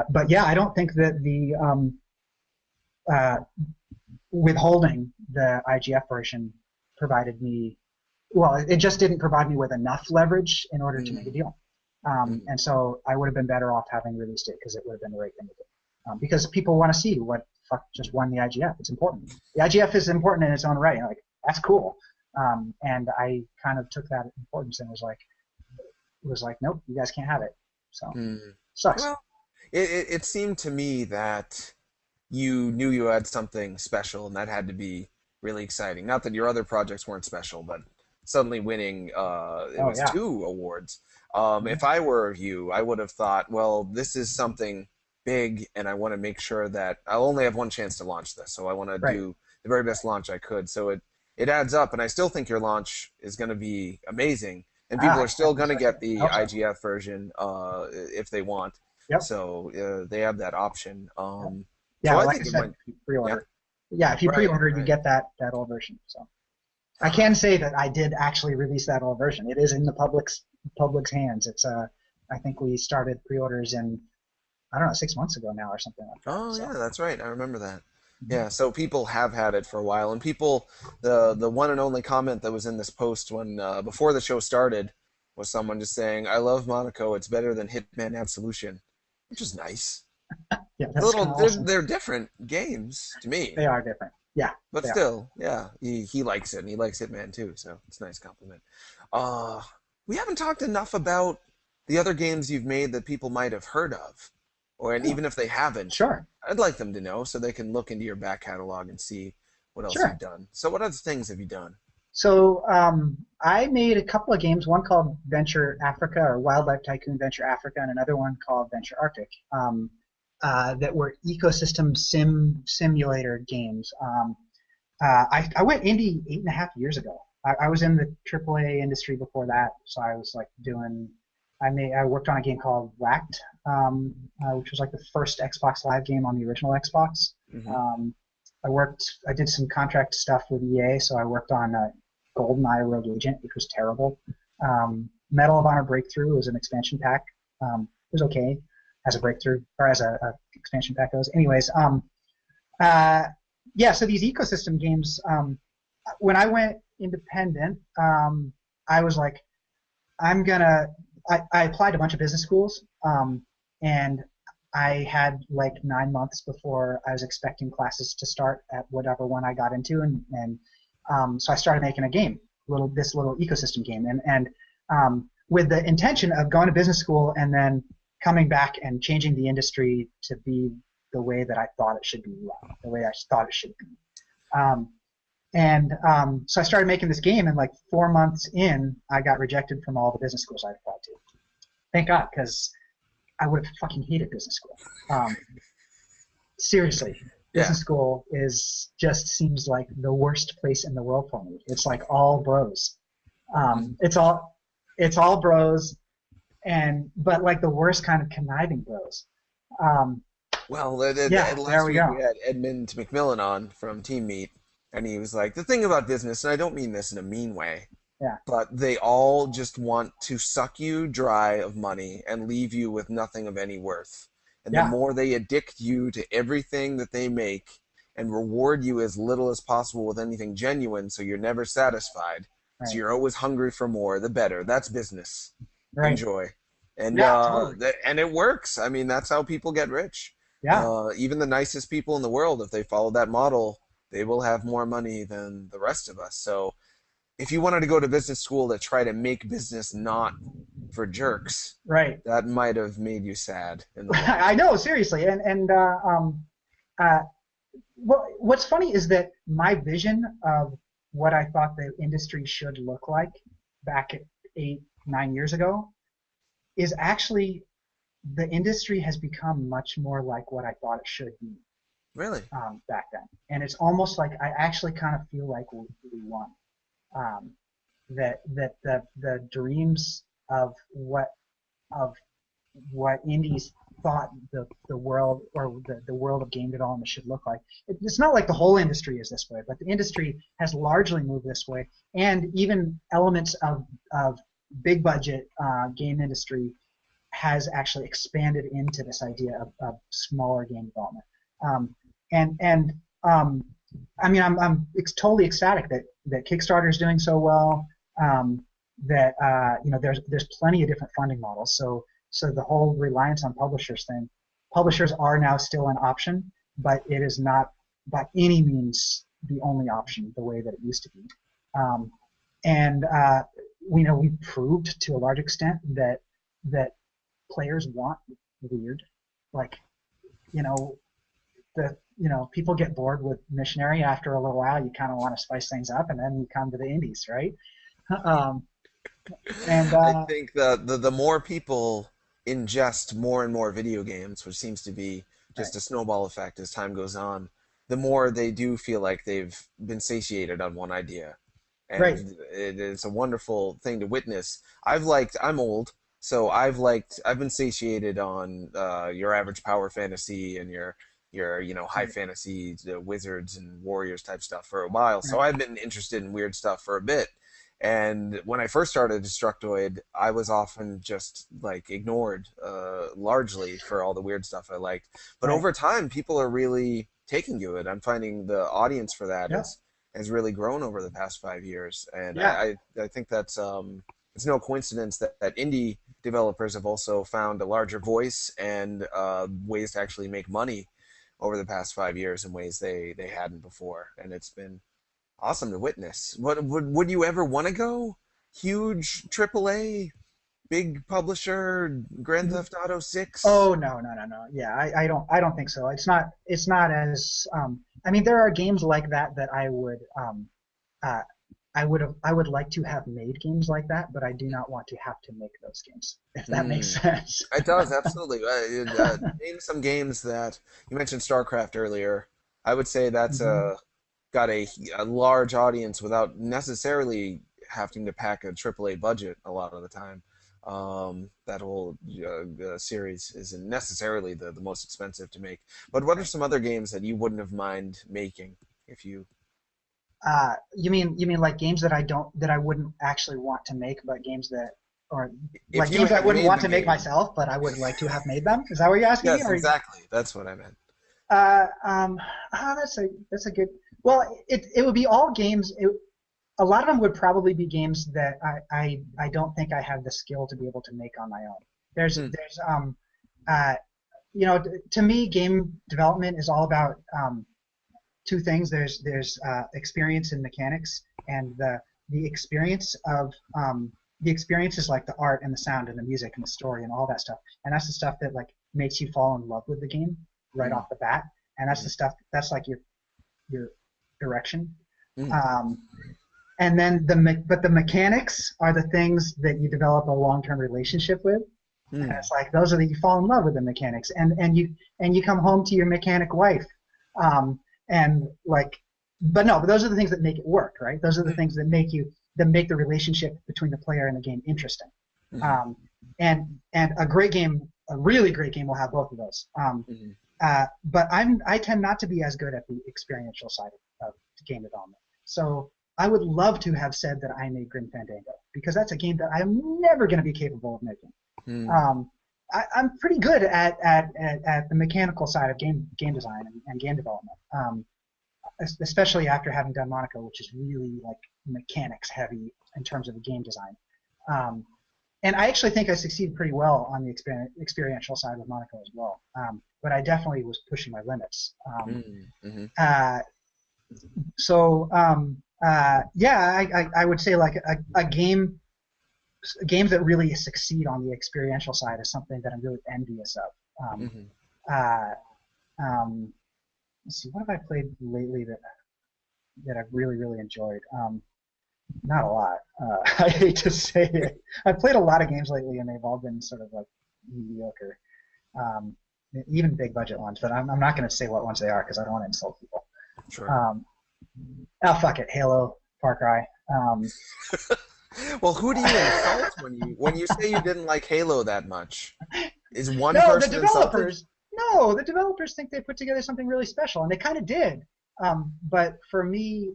Speaker 3: But yeah, I don't think that the withholding the IGF version provided me. Well, it just didn't provide me with enough leverage in order to make a deal. And so I would have been better off having released it because it would have been the right thing to do. Because people want to see what fuck just won the IGF. It's important. The IGF is important in its own right. Like, that's cool. And I kind of took that importance and was like, nope, you guys can't have it. So sucks.
Speaker 1: Well, it seemed to me that you knew you had something special, and that had to be really exciting. Not that your other projects weren't special, but suddenly winning it was 2 awards. If I were you, I would have thought, well, this is something big, and I want to make sure that I'll only have one chance to launch this, so I want to do the very best launch I could. So it adds up, and I still think your launch is going to be amazing, and people are still going to get the IGF version if they want.
Speaker 3: Yep.
Speaker 1: So they have that option.
Speaker 3: Yeah,
Speaker 1: so
Speaker 3: like I said, pre-order. Yeah, if you pre-order, you get that old version. So I can say that I did actually release that old version. It is in the public's hands. It's I think we started pre-orders in, I don't know, 6 months ago now or something like that.
Speaker 1: Oh yeah, that's right. I remember that. Yeah, so people have had it for a while, and people, the one and only comment that was in this post when before the show started was someone just saying, "I love Monaco. It's better than Hitman Absolution," which is nice.
Speaker 3: Yeah, that's awesome.
Speaker 1: They're different games to me.
Speaker 3: They are different. Yeah,
Speaker 1: but still, yeah, he likes it, and he likes Hitman too, so it's a nice compliment. We haven't talked enough about the other games you've made that people might have heard of, and even if they haven't,
Speaker 3: sure,
Speaker 1: I'd like them to know so they can look into your back catalog and see what else you've done. So what other things have you done?
Speaker 3: So I made a couple of games, one called Venture Africa, or Wildlife Tycoon Venture Africa, and another one called Venture Arctic, that were ecosystem simulator games. I went indie 8.5 years ago. I was in the AAA industry before that, so I was like I worked on a game called Whacked, which was like the first Xbox Live game on the original Xbox. I did some contract stuff with EA, so I worked on GoldenEye Rogue Agent, which was terrible. Medal of Honor Breakthrough was an expansion pack. It was okay as a breakthrough, or as a expansion pack goes. Anyways, so these ecosystem games, when I went independent, I was like, I applied to a bunch of business schools, and I had like 9 months before I was expecting classes to start at whatever one I got into, and so I started making a game, this little ecosystem game, and with the intention of going to business school and then coming back and changing the industry to be the way that I thought it should be run, the way I thought it should be. So I started making this game, and like 4 months in, I got rejected from all the business schools I applied to. Thank God, because I would have fucking hated business school. Seriously, business school seems like the worst place in the world for me. It's like all bros. It's all bros, but like the worst kind of conniving bros.
Speaker 1: Last week we had Edmund McMillan on from Team Meet, and he was like, the thing about business, and I don't mean this in a mean way, but they all just want to suck you dry of money and leave you with nothing of any worth. And the more they addict you to everything that they make and reward you as little as possible with anything genuine, so you're never satisfied, so you're always hungry for more, the better. That's business. Right. Enjoy. And totally. And it works. I mean, that's how people get rich. Yeah. Even the nicest people in the world, if they follow that model, they will have more money than the rest of us. So if you wanted to go to business school to try to make business not for jerks, that might have made you sad.
Speaker 3: I know, seriously. And what's funny is that my vision of what I thought the industry should look like back 8-9 years ago is actually, the industry has become much more like what I thought it should be.
Speaker 1: Really?
Speaker 3: back then, and it's almost like I actually kind of feel like we won. Um, that the dreams of what indies thought the world or the world of game development should look like. It's not like the whole industry is this way, but the industry has largely moved this way, and even elements of big budget game industry has actually expanded into this idea of smaller game development. Um, and I mean, I'm totally ecstatic that Kickstarter is doing so well. That there's plenty of different funding models. So the whole reliance on publishers thing, publishers are now still an option, but it is not by any means the only option the way that it used to be. And we know we've proved to a large extent that players want weird, like you know people get bored with missionary after a little while. You kind of want to spice things up, and then you come to the indies, right? Um, and
Speaker 1: I think that the more people ingest more and more video games, which seems to be
Speaker 3: right,
Speaker 1: just a snowball effect as time goes on, the more they do feel like they've been satiated on one idea.
Speaker 3: right,
Speaker 1: And it is a wonderful thing to witness. I'm old, so I've been satiated on your average power fantasy and your high
Speaker 3: right,
Speaker 1: fantasy wizards and warriors type stuff for a while. So
Speaker 3: right,
Speaker 1: I've been interested in weird stuff for a bit. And when I first started Destructoid, I was often just like ignored largely for all the weird stuff I liked. But
Speaker 3: right.
Speaker 1: over time, people are really taking to it. I'm finding the audience for that
Speaker 3: Yeah,
Speaker 1: has really grown over the past 5 years, and
Speaker 3: yeah,
Speaker 1: I think that's it's no coincidence that indie developers have also found a larger voice and ways to actually make money over the past 5 years in ways they hadn't before, and it's been awesome to witness. What would you ever want to go? Huge AAA, big publisher, Grand Theft Auto 6?
Speaker 3: oh no, no, no, no. Yeah, I don't think so. It's not as I mean there are games like that that uh, I would like to have made games like that, but I do not want to have to make those games, if that makes
Speaker 1: Mm.
Speaker 3: sense.
Speaker 1: It does, absolutely. Name some games that you mentioned StarCraft earlier. I would say that's
Speaker 3: Hmm.
Speaker 1: got a large audience without necessarily having to pack a AAA budget a lot of the time. That whole series isn't necessarily the most expensive to make. But what are
Speaker 3: Right.
Speaker 1: some other games that you wouldn't have mind making if you,
Speaker 3: You mean like games that I wouldn't actually want to make, but games that or
Speaker 1: if
Speaker 3: like
Speaker 1: you
Speaker 3: games I
Speaker 1: had
Speaker 3: wouldn't
Speaker 1: made
Speaker 3: want
Speaker 1: the
Speaker 3: to make
Speaker 1: game?
Speaker 3: myself, but I would like to have made them? Is that what you're asking me?
Speaker 1: Yes,
Speaker 3: Or
Speaker 1: exactly. That's what I meant.
Speaker 3: uh, um, that's a good. Well, it would be all games. A lot of them would probably be games that I don't think I have the skill to be able to make on my own.
Speaker 1: Hmm.
Speaker 3: There's uh, to me game development is all about two things. There's experience and mechanics, and the experience of the experience is like the art and the sound and the music and the story and all that stuff, and that's the stuff that like makes you fall in love with the game right
Speaker 1: Hmm.
Speaker 3: off the bat, and that's
Speaker 1: Hmm.
Speaker 3: the stuff that's like your direction.
Speaker 1: Hmm.
Speaker 3: Um, and then but the mechanics are the things that you develop a long-term relationship with. And
Speaker 1: Hmm.
Speaker 3: it's like those are you fall in love with the mechanics, and you come home to your mechanic wife, um, and like, but no, but those are the things that make it work, right? Those are the things that make the relationship between the player and the game interesting.
Speaker 1: Hmm.
Speaker 3: Um, and a really great game will have both of those.
Speaker 1: Hmm.
Speaker 3: But I tend not to be as good at the experiential side of game development. So I would love to have said that I made Grim Fandango because that's a game that I'm never going to be capable of making.
Speaker 1: Hmm.
Speaker 3: Um, I'm pretty good at the mechanical side of game design and game development, especially after having done Monaco, which is really like mechanics heavy in terms of the game design. Um, and I actually think I succeeded pretty well on the experiential side with Monaco as well. But I definitely was pushing my limits.
Speaker 1: Hmm. Hmm.
Speaker 3: Uh, yeah, I would say like a games that really succeed on the experiential side is something that I'm really envious of.
Speaker 1: Hmm.
Speaker 3: Uh, um, let's see, what have I played lately that I've really enjoyed? Not a lot. I hate to say it. I've played a lot of games lately, and they've all been sort of like mediocre. Um, even big budget ones, but I'm not going to say what ones they are because I don't want to insult people.
Speaker 1: Sure.
Speaker 3: Oh fuck it, Halo, Far Cry.
Speaker 1: Well, who do you insult when you say you didn't like Halo that much? Is one
Speaker 3: No, the
Speaker 1: person insulted?
Speaker 3: developers. No, the developers think they put together something really special, and they kind of did. But for me,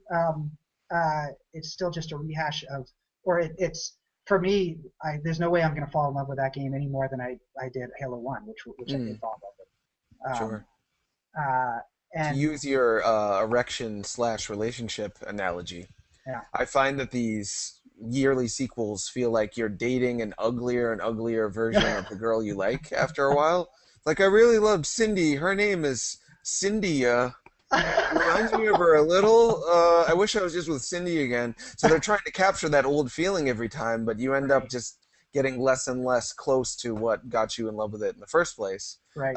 Speaker 3: it's still just a rehash of, or it's for me. There's no way I'm going to fall in love with that game any more than I did Halo One, which I did fall in love with.
Speaker 1: Sure.
Speaker 3: Uh,
Speaker 1: To
Speaker 3: and
Speaker 1: use your erection/relationship analogy,
Speaker 3: yeah,
Speaker 1: I find that these yearly sequels feel like you're dating an uglier and uglier version of the girl you like after a while. Like, I really loved Cindy. Her name is Cindy. Reminds me of her a little. I wish I was just with Cindy again. So they're trying to capture that old feeling every time, but you end up
Speaker 3: right,
Speaker 1: just getting less and less close to what got you in love with it in the first place.
Speaker 3: right.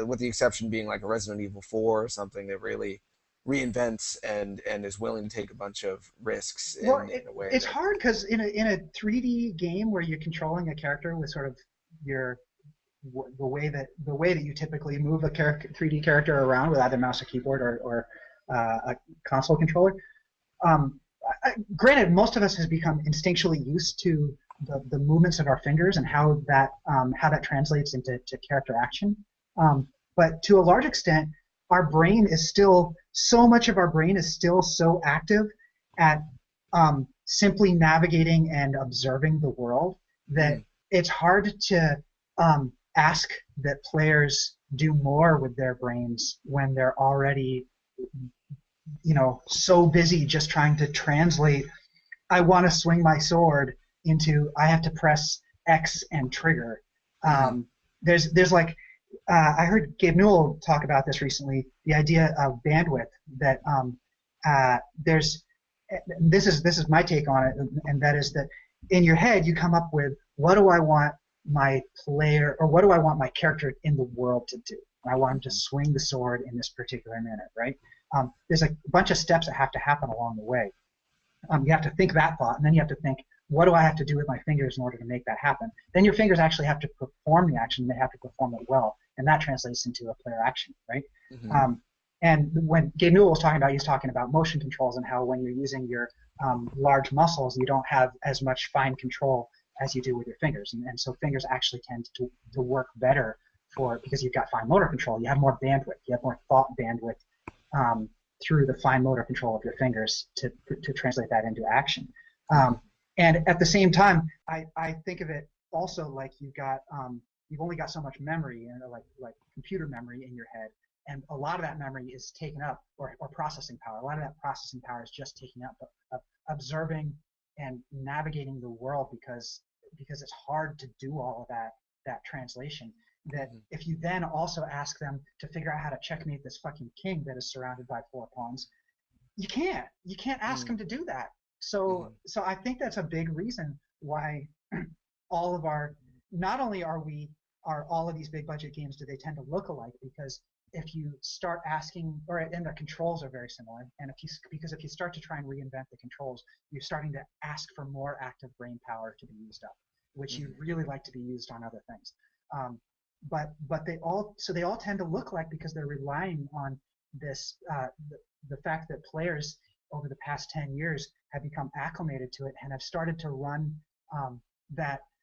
Speaker 1: With the exception being like a Resident Evil 4 or something that really reinvents and is willing to take a bunch of risks
Speaker 3: Well,
Speaker 1: in a way
Speaker 3: it's
Speaker 1: that.
Speaker 3: hard because in a 3D game where you're controlling a character with sort of your the way that you typically move a 3D character around with either mouse or keyboard or a console controller. Um, Granted, most of us has become instinctually used to the movements of our fingers and how that translates into character action. But to a large extent, so much of our brain is still so active at simply navigating and observing the world that
Speaker 1: Mm,
Speaker 3: it's hard to ask that players do more with their brains when they're already, so busy just trying to translate. I want to swing my sword into I have to press X and trigger.
Speaker 1: mhm,
Speaker 3: There's like I heard Gabe Newell talk about this recently. The idea of bandwidth that there's this is my take on it, and that is that in your head you come up with what do I want my player or what do I want my character in the world to do? I want him to
Speaker 1: mhm,
Speaker 3: swing the sword in this particular minute, right? There's a bunch of steps that have to happen along the way. You have to think that thought, and then you have to think, what do I have to do with my fingers in order to make that happen? Then your fingers actually have to perform the action, and they have to perform it well, and that translates into a player action, right?
Speaker 1: mhm,
Speaker 3: And when Gabe Newell was talking about, he was talking about motion controls and how when you're using your large muscles, you don't have as much fine control as you do with your fingers, and so fingers actually tend to work better because you've got fine motor control. You have more bandwidth, you have more thought bandwidth um, through the fine motor control of your fingers to translate that into action.
Speaker 1: mhm,
Speaker 3: And at the same time, I think of it also like you've only got so much memory and like computer memory in your head, and a lot of that memory is taken up or processing power. A lot of that processing power is just taken up observing and navigating the world because it's hard to do all of that translation. That
Speaker 1: mhm,
Speaker 3: if you then also ask them to figure out how to checkmate this fucking king that is surrounded by 4 pawns, you can't ask
Speaker 1: mhm,
Speaker 3: them to do that. So
Speaker 1: mhm,
Speaker 3: so I think that's a big reason why all of our not only are all of these big budget games do they tend to look alike, because if you start asking, and the controls are very similar, and if you start to try and reinvent the controls, you're starting to ask for more active brain power to be used up, which you
Speaker 1: mhm,
Speaker 3: really like to be used on other things. But they all tend to look like because they're relying on the fact that players over the past 10 years have become acclimated to it and have started to run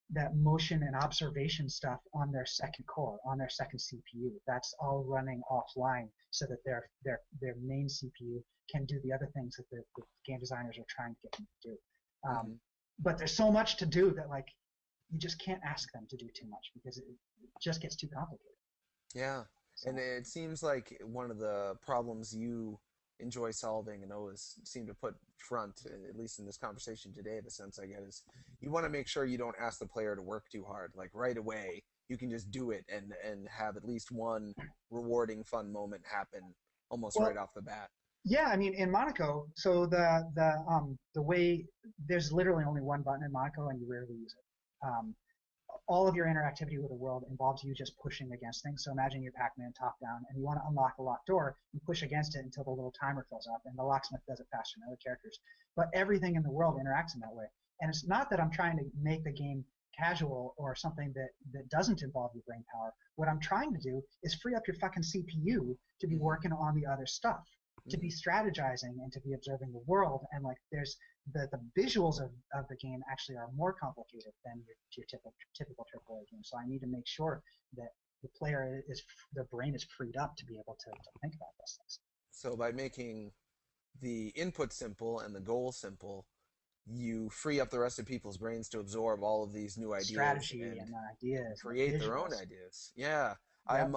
Speaker 3: that motion and observation stuff on their second core, on their second CPU. That's all running offline so that their main CPU can do the other things that the game designers are trying to get them to do. Um,
Speaker 1: mhm.
Speaker 3: but there's so much to do that you just can't ask them to do too much because it just gets too complicated.
Speaker 1: Yeah, and
Speaker 3: So
Speaker 1: it seems like one of the problems you enjoy solving and always seem to put front, at least in this conversation today, the sense I get is you want to make sure you don't ask the player to work too hard. Like right away, you can just do it and have at least one rewarding, fun moment happen almost right
Speaker 3: well,
Speaker 1: off the bat.
Speaker 3: yeah, I mean in Monaco, so the way there's literally only one button in Monaco and you rarely use it. All of your interactivity with the world involves you just pushing against things. So imagine you're Pac-Man top down and you want to unlock a locked door, you push against it until the little timer fills up, and the locksmith does it faster than other characters. But everything in the world interacts in that way. And it's not that I'm trying to make the game casual or something that doesn't involve your brain power. What I'm trying to do is free up your fucking CPU to be working on the other stuff, to be strategizing and to be observing the world. And like there's the visuals of the game actually are more complicated than your typical AAA game. So I need to make sure that their brain is freed up to be able to think about those things.
Speaker 1: So by making the input simple and the goal simple, you free up the rest of people's brains to absorb all of these new ideas
Speaker 3: Strategy
Speaker 1: and
Speaker 3: ideas,
Speaker 1: create
Speaker 3: and
Speaker 1: their own
Speaker 3: visuals.
Speaker 1: ideas. Yeah,
Speaker 3: Yep.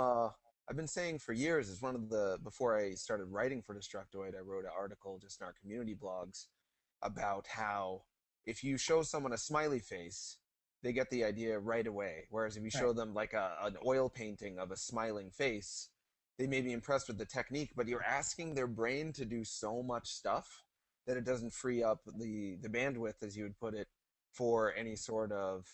Speaker 1: I've been saying for years, as one of the before I started writing for Destructoid, I wrote an article just in our community blogs about how if you show someone a smiley face, they get the idea right away. Whereas if you show
Speaker 3: Right.
Speaker 1: them like an oil painting of a smiling face, they may be impressed with the technique, but you're asking their brain to do so much stuff that it doesn't free up the bandwidth, as you would put it, for any sort of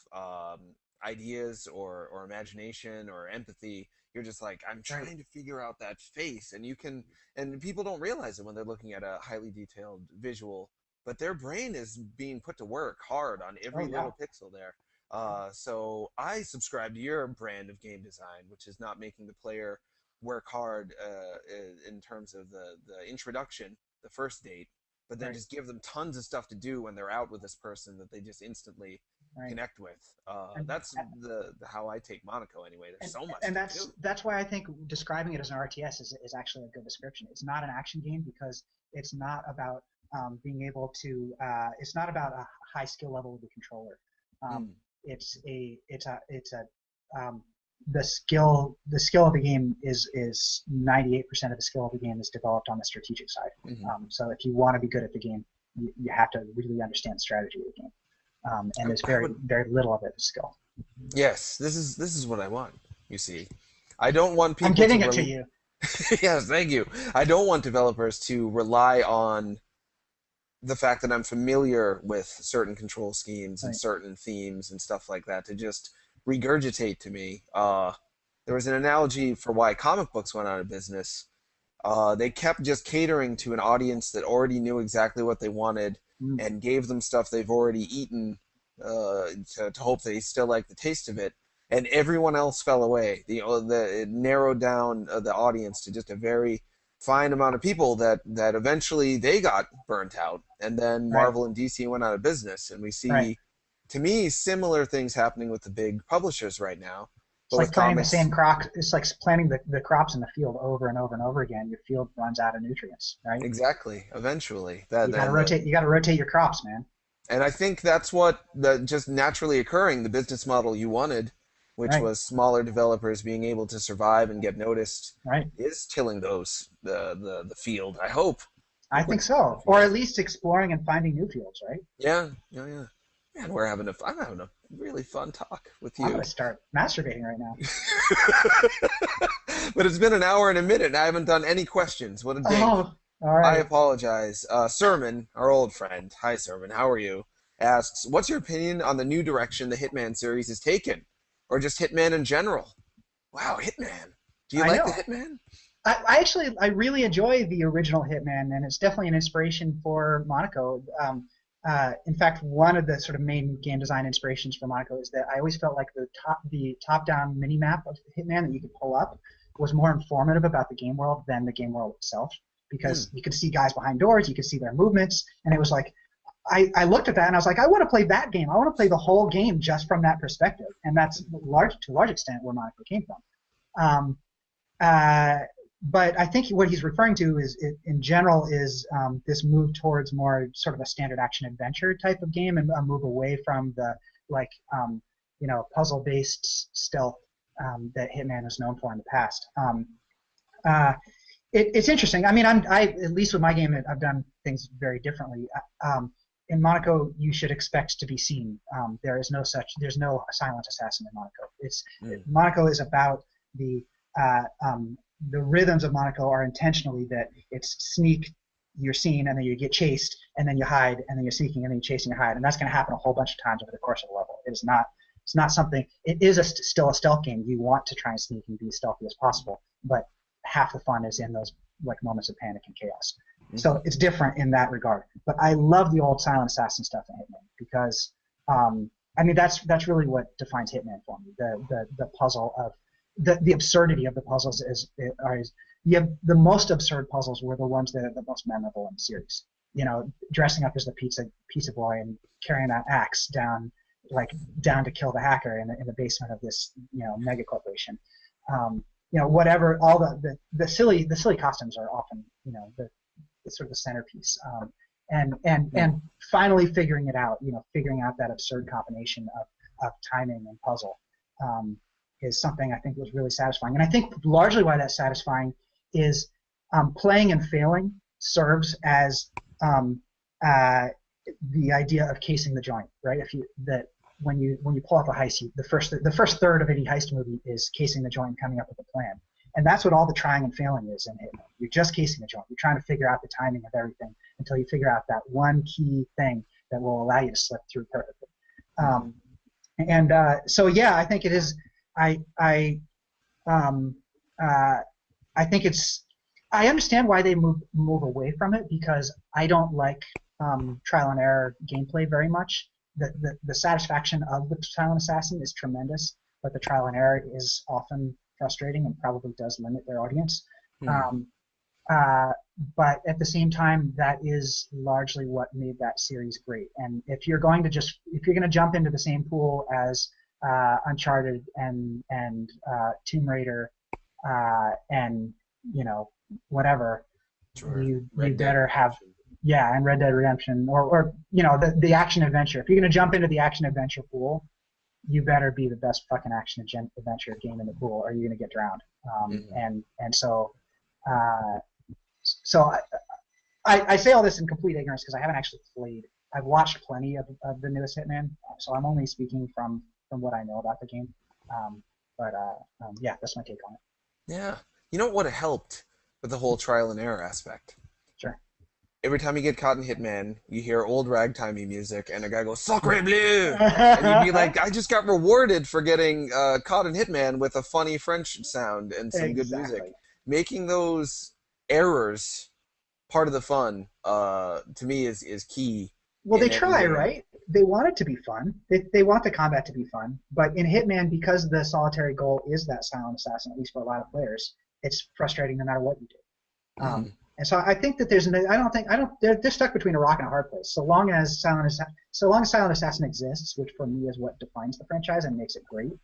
Speaker 1: ideas or imagination or empathy. You're just like, I'm
Speaker 3: Right.
Speaker 1: trying to figure out that face, and people don't realize it when they're looking at a highly detailed visual, but their brain is being put to work hard on every
Speaker 3: Oh yeah.
Speaker 1: little pixel there. So I subscribe to your brand of game design, which is not making the player work hard in terms of the introduction, the first date, but then
Speaker 3: Right.
Speaker 1: just give them tons of stuff to do when they're out with this person that they just instantly
Speaker 3: Right.
Speaker 1: connect with.
Speaker 3: And
Speaker 1: That's the how I take Monaco anyway. There's so much
Speaker 3: and
Speaker 1: to do.
Speaker 3: that's why I think describing it as an RTS is actually a good description. It's not an action game because it's not about being able to. It's not about a high skill level with the controller. It's a the skill of the game is 98% of the skill of the game is developed on the strategic side. So if you want to be good at the game, you have to really understand the strategy of the game. And there's very little of it is skill.
Speaker 1: Yes, this is what I want. You see, I don't want people.
Speaker 3: I'm giving it to you.
Speaker 1: Yes, thank you. I don't want developers to rely on the fact that I'm familiar with certain control schemes and
Speaker 3: Right.
Speaker 1: certain themes and stuff like that to just regurgitate to me. There was an analogy for why comic books went out of business. They kept just catering to an audience that already knew exactly what they wanted and gave them stuff they've already eaten to hope they still like the taste of it. And everyone else fell away. It narrowed down the audience to just a very fine amount of people that eventually they got burnt out. And then
Speaker 3: Right.
Speaker 1: Marvel and DC went out of business. And we see,
Speaker 3: Right.
Speaker 1: to me, similar things happening with the big publishers right now.
Speaker 3: It's like planting the same crop. It's like planting the crops in the field over and over and over again. Your field runs out of nutrients, right?
Speaker 1: Exactly. Eventually,
Speaker 3: You got to rotate. You got to rotate your crops, man.
Speaker 1: and I think that's what just naturally occurring. The business model you wanted, which
Speaker 3: Right.
Speaker 1: was smaller developers being able to survive and get noticed,
Speaker 3: Right.
Speaker 1: is tilling the field. I hope.
Speaker 3: I think so, or at least exploring and finding new fields, right?
Speaker 1: Yeah. Man, I'm having a really fun talk with
Speaker 3: I'm
Speaker 1: you.
Speaker 3: gonna start masturbating right now.
Speaker 1: But it's been an hour and a minute, and I haven't done any questions. What a ding.
Speaker 3: Oh, all
Speaker 1: I
Speaker 3: right.
Speaker 1: apologize. Sermon, our old friend, hi Sermon, how are you? Asks, what's your opinion on the new direction the Hitman series has taken? Or just Hitman in general? Wow, Hitman. Do you
Speaker 3: I
Speaker 1: like
Speaker 3: know.
Speaker 1: the Hitman?
Speaker 3: I really enjoy the original Hitman, and it's definitely an inspiration for Monaco. In fact, one of the sort of main game design inspirations for Monaco is that I always felt like the top-down mini-map of Hitman that you could pull up was more informative about the game world than the game world itself, because you could see guys behind doors, you could see their movements, and it was like, I looked at that and I was like, I want to play that game. I want to play the whole game just from that perspective, and that's to a large extent where Monaco came from. But I think what he's referring to in general is this move towards more sort of a standard action adventure type of game, and a move away from the puzzle-based stealth that Hitman was known for in the past. It's interesting. I mean, at least with my game, I've done things very differently. In Monaco, you should expect to be seen. There's no silent assassin in Monaco. Monaco is about the rhythms of Monaco are intentionally that it's sneak, you're seen, and then you get chased, and then you hide, and then you're sneaking, and then you're chasing, and you hide, and that's going to happen a whole bunch of times over the course of the level. It's not something. It is still a stealth game. You want to try and sneak and be as stealthy as possible, but half the fun is in those moments of panic and chaos. So it's different in that regard. But I love the old silent assassin stuff in Hitman because I mean, that's really what defines Hitman for me. The puzzle of the absurdity of the puzzles is you have the most absurd puzzles were the ones that are the most memorable in the series. You know, dressing up as the pizza boy and carrying that axe down to kill the hacker in the basement of this mega corporation. Whatever, all the silly costumes are often the sort of the centerpiece. And finally figuring it out, figuring out that absurd combination of timing and puzzle is something I think was really satisfying. And I think largely why that's satisfying is playing and failing serves as the idea of casing the joint, right? When you pull off a heist, the first third of any heist movie is casing the joint and coming up with a plan. And that's what all the trying and failing is in Hitman. You're just casing the joint. You're trying to figure out the timing of everything until you figure out that one key thing that will allow you to slip through perfectly. So yeah, I think it is. I think it's. I understand why they move away from it because I don't like trial and error gameplay very much. The satisfaction of the silent assassin is tremendous, but the trial and error is often frustrating and probably does limit their audience. But at the same time, that is largely what made that series great. And if you're going to jump into the same pool as Uncharted and Tomb Raider and whatever,
Speaker 1: Sure.
Speaker 3: you better have and Red Dead Redemption or the action adventure. If you're going to jump into the action adventure pool, you better be the best fucking action adventure game in the pool, or you're going to get drowned. So I say all this in complete ignorance because I haven't actually played. I've watched plenty of the newest Hitman, so I'm only speaking from what I know about the game. Yeah, that's my take on it.
Speaker 1: Yeah. You know what would have helped with the whole trial and error aspect?
Speaker 3: Sure.
Speaker 1: Every time you get caught in Hitman, you hear old ragtimey music, and a guy goes, Sacre bleu! And you'd be like, I just got rewarded for getting caught in Hitman with a funny French sound and some good music. Making those errors part of the fun, to me, is key.
Speaker 3: Well, they try, right? They want it to be fun. They want the combat to be fun. But in Hitman, because the solitary goal is that silent assassin, at least for a lot of players, it's frustrating no matter what you do. And so I think that they're stuck between a rock and a hard place. So long as Silent Assassin exists, which for me is what defines the franchise and makes it great,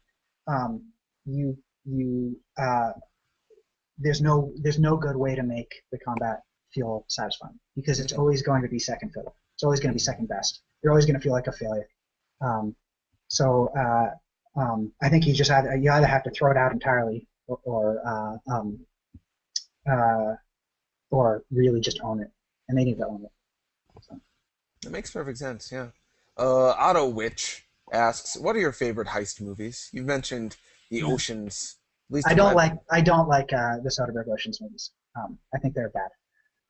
Speaker 3: there's no good way to make the combat feel satisfying because it's always going to be second fiddle. It's always going to be second best. You're always going to feel like a failure. I think you either have to throw it out entirely or really just own it, and they need to own it. So.
Speaker 1: That makes perfect sense. Yeah. Otto Witch asks, "What are your favorite heist movies?" You've mentioned the Oceans. At least
Speaker 3: I don't like the Soderbergh Oceans movies. I think they're bad.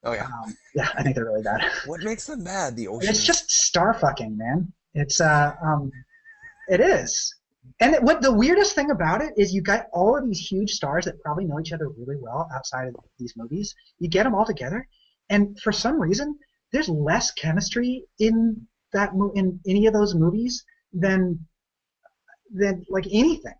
Speaker 1: Oh yeah.
Speaker 3: Yeah, I think they're really bad.
Speaker 1: What makes them bad? The Oceans.
Speaker 3: It's just star fucking, man. It's it is. And what the weirdest thing about it is you got all of these huge stars that probably know each other really well outside of these movies. You get them all together, and for some reason, there's less chemistry in any of those movies than like anything.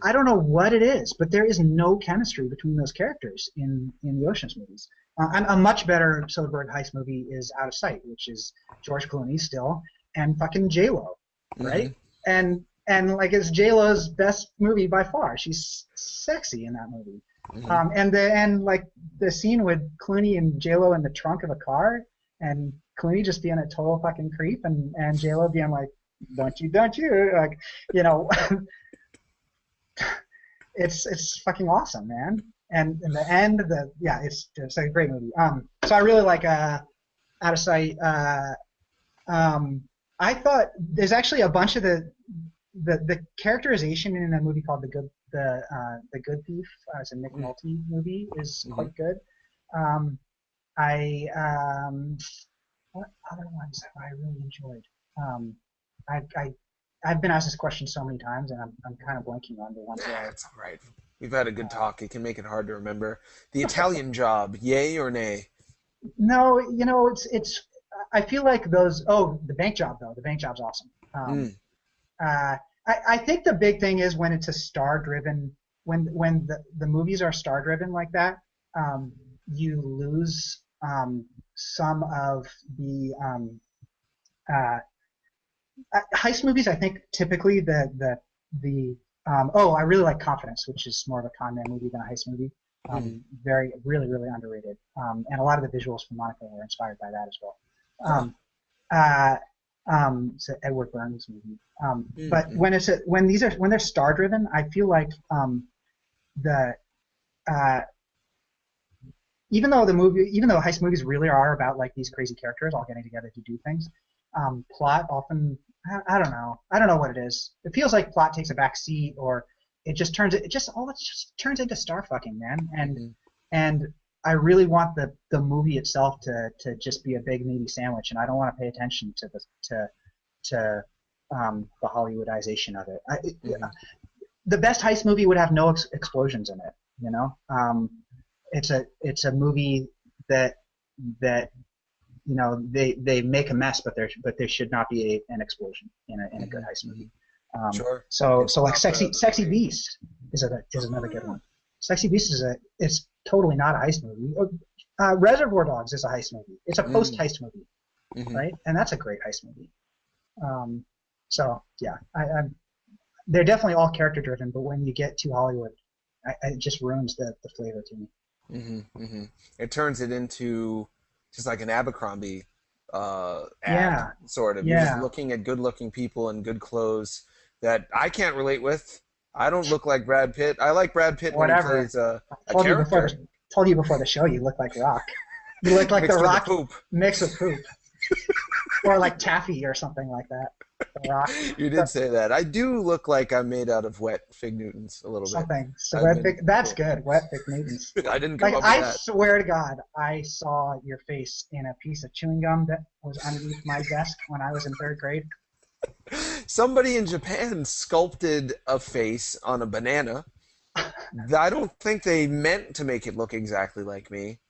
Speaker 3: I don't know what it is, but there is no chemistry between those characters in the Ocean's movies. A much better Soderbergh heist movie is Out of Sight, which is George Clooney still and fucking J-Lo, right? And like it's J-Lo's best movie by far. She's sexy in that movie. And like the scene with Clooney and J-Lo in the trunk of a car, and Clooney just being a total fucking creep, and J-Lo being like, don't you, like, it's fucking awesome, man. And in the end, it's a great movie. So I really like Out of Sight. I thought there's actually a bunch of the characterization in a movie called The Good Thief. It's a Nick Nolte movie. Is quite good. What other ones have I really enjoyed? I've been asked this question so many times, and I'm kind of blanking on the ones.
Speaker 1: That's all right. We've had a good talk. It can make it hard to remember. The Italian Job, yay or nay?
Speaker 3: No, it's. I feel like those. Oh, The Bank Job though. The Bank Job's awesome. I think the big thing is when it's a star-driven, when the movies are star-driven like that, you lose some of the heist movies. I think typically I really like Confidence, which is more of a con man movie than a heist movie. Very, really, really underrated. And a lot of the visuals from Monaco were inspired by that as well. It's an Edward Burns movie. But when they're star driven, I feel like even though heist movies really are about like these crazy characters all getting together to do things, plot often, I don't know what it is. It feels like plot takes a back seat, or it just turns into star fucking, man. And I really want the movie itself to just be a big meaty sandwich, and I don't want to pay attention to the Hollywoodization of it. The best heist movie would have no explosions in it. You know, it's a movie that you know they make a mess, but there should not be an explosion in a good heist movie.
Speaker 1: Sure.
Speaker 3: So like Sexy Beast is another good one. Sexy Beast it's totally not a heist movie. Reservoir Dogs is a heist movie. It's a post-heist movie, right? And that's a great heist movie. So yeah, they're definitely all character driven, but when you get too Hollywood, it just ruins the flavor to me.
Speaker 1: It turns it into just like an Abercrombie ad,
Speaker 3: Yeah.
Speaker 1: sort of. You're just looking at good-looking people in good clothes that I can't relate with. I don't look like Brad Pitt. I like Brad Pitt when he plays a character.
Speaker 3: Told you before the show you look like Rock. You look like The Rock mixed with poop. Or like Taffy or something like that. The Rock.
Speaker 1: You did say that. I do look like I'm made out of wet Fig Newtons a little bit.
Speaker 3: Something. So that's good. Wet Fig Newtons.
Speaker 1: I didn't come up with
Speaker 3: I
Speaker 1: that.
Speaker 3: swear to God, I saw your face in a piece of chewing gum that was underneath my desk when I was in 3rd grade.
Speaker 1: Somebody in Japan sculpted a face on a banana. I don't think they meant to make it look exactly like me,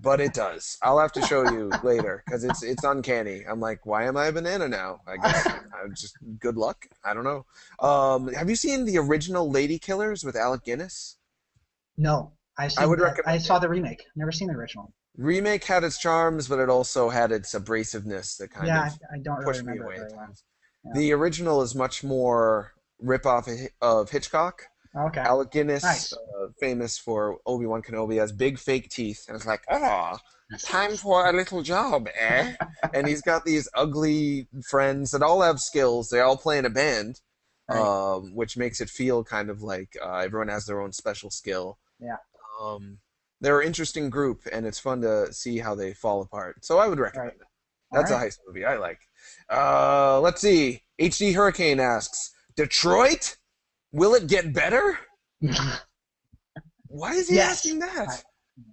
Speaker 1: but it does. I'll have to show you later because it's uncanny. I'm like, why am I a banana now? I guess I'm just good luck. I don't know. Have you seen the original Lady Killers with Alec Guinness?
Speaker 3: No,
Speaker 1: I would recommend.
Speaker 3: I saw the remake. Never seen the original.
Speaker 1: Remake had its charms, but it also had its abrasiveness that kind of
Speaker 3: I don't really
Speaker 1: pushed me
Speaker 3: remember
Speaker 1: away
Speaker 3: it
Speaker 1: at
Speaker 3: very well.
Speaker 1: times.
Speaker 3: Yeah.
Speaker 1: The original is much more rip-off of Hitchcock.
Speaker 3: Okay.
Speaker 1: Alec Guinness,
Speaker 3: Nice.
Speaker 1: famous for Obi-Wan Kenobi, has big fake teeth, and it's like, time for a little job, eh? And he's got these ugly friends that all have skills. They all play in a band,
Speaker 3: Right.
Speaker 1: which makes it feel kind of like everyone has their own special skill.
Speaker 3: Yeah.
Speaker 1: They're an interesting group, and it's fun to see how they fall apart. So I would recommend it. That's a heist movie I like. Let's see. HD Hurricane asks, Detroit? Will it get better? Why is he asking that?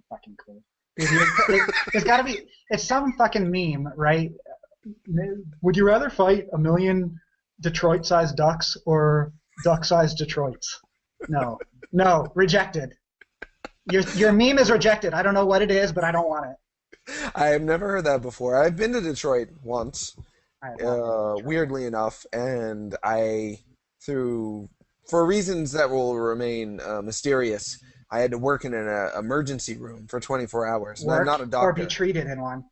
Speaker 3: Fucking cool. There's got to be. It's some fucking meme, right? Would you rather fight a million Detroit-sized ducks or duck-sized Detroits? No, rejected. Your meme is rejected. I don't know what it is, but I don't want it.
Speaker 1: I have never heard that before. I've been to Detroit once, weirdly enough, and for reasons that will remain mysterious, I had to work in an emergency room for 24 hours.
Speaker 3: Work
Speaker 1: I'm not a doctor.
Speaker 3: or be treated in one.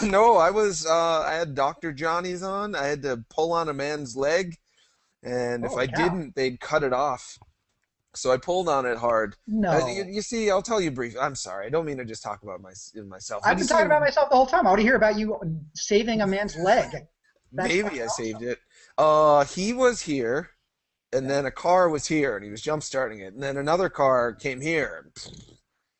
Speaker 1: No, I had Dr. Johnny's on. I had to pull on a man's leg, and if I didn't, they'd cut it off. So I pulled on it hard.
Speaker 3: No.
Speaker 1: You see, I'll tell you briefly. I'm sorry. I don't mean to just talk about myself.
Speaker 3: I've been talking about myself the whole time. I want to hear about you saving a man's leg.
Speaker 1: Maybe I saved it. He was here, and then a car was here, and he was jump starting it, and then another car came here,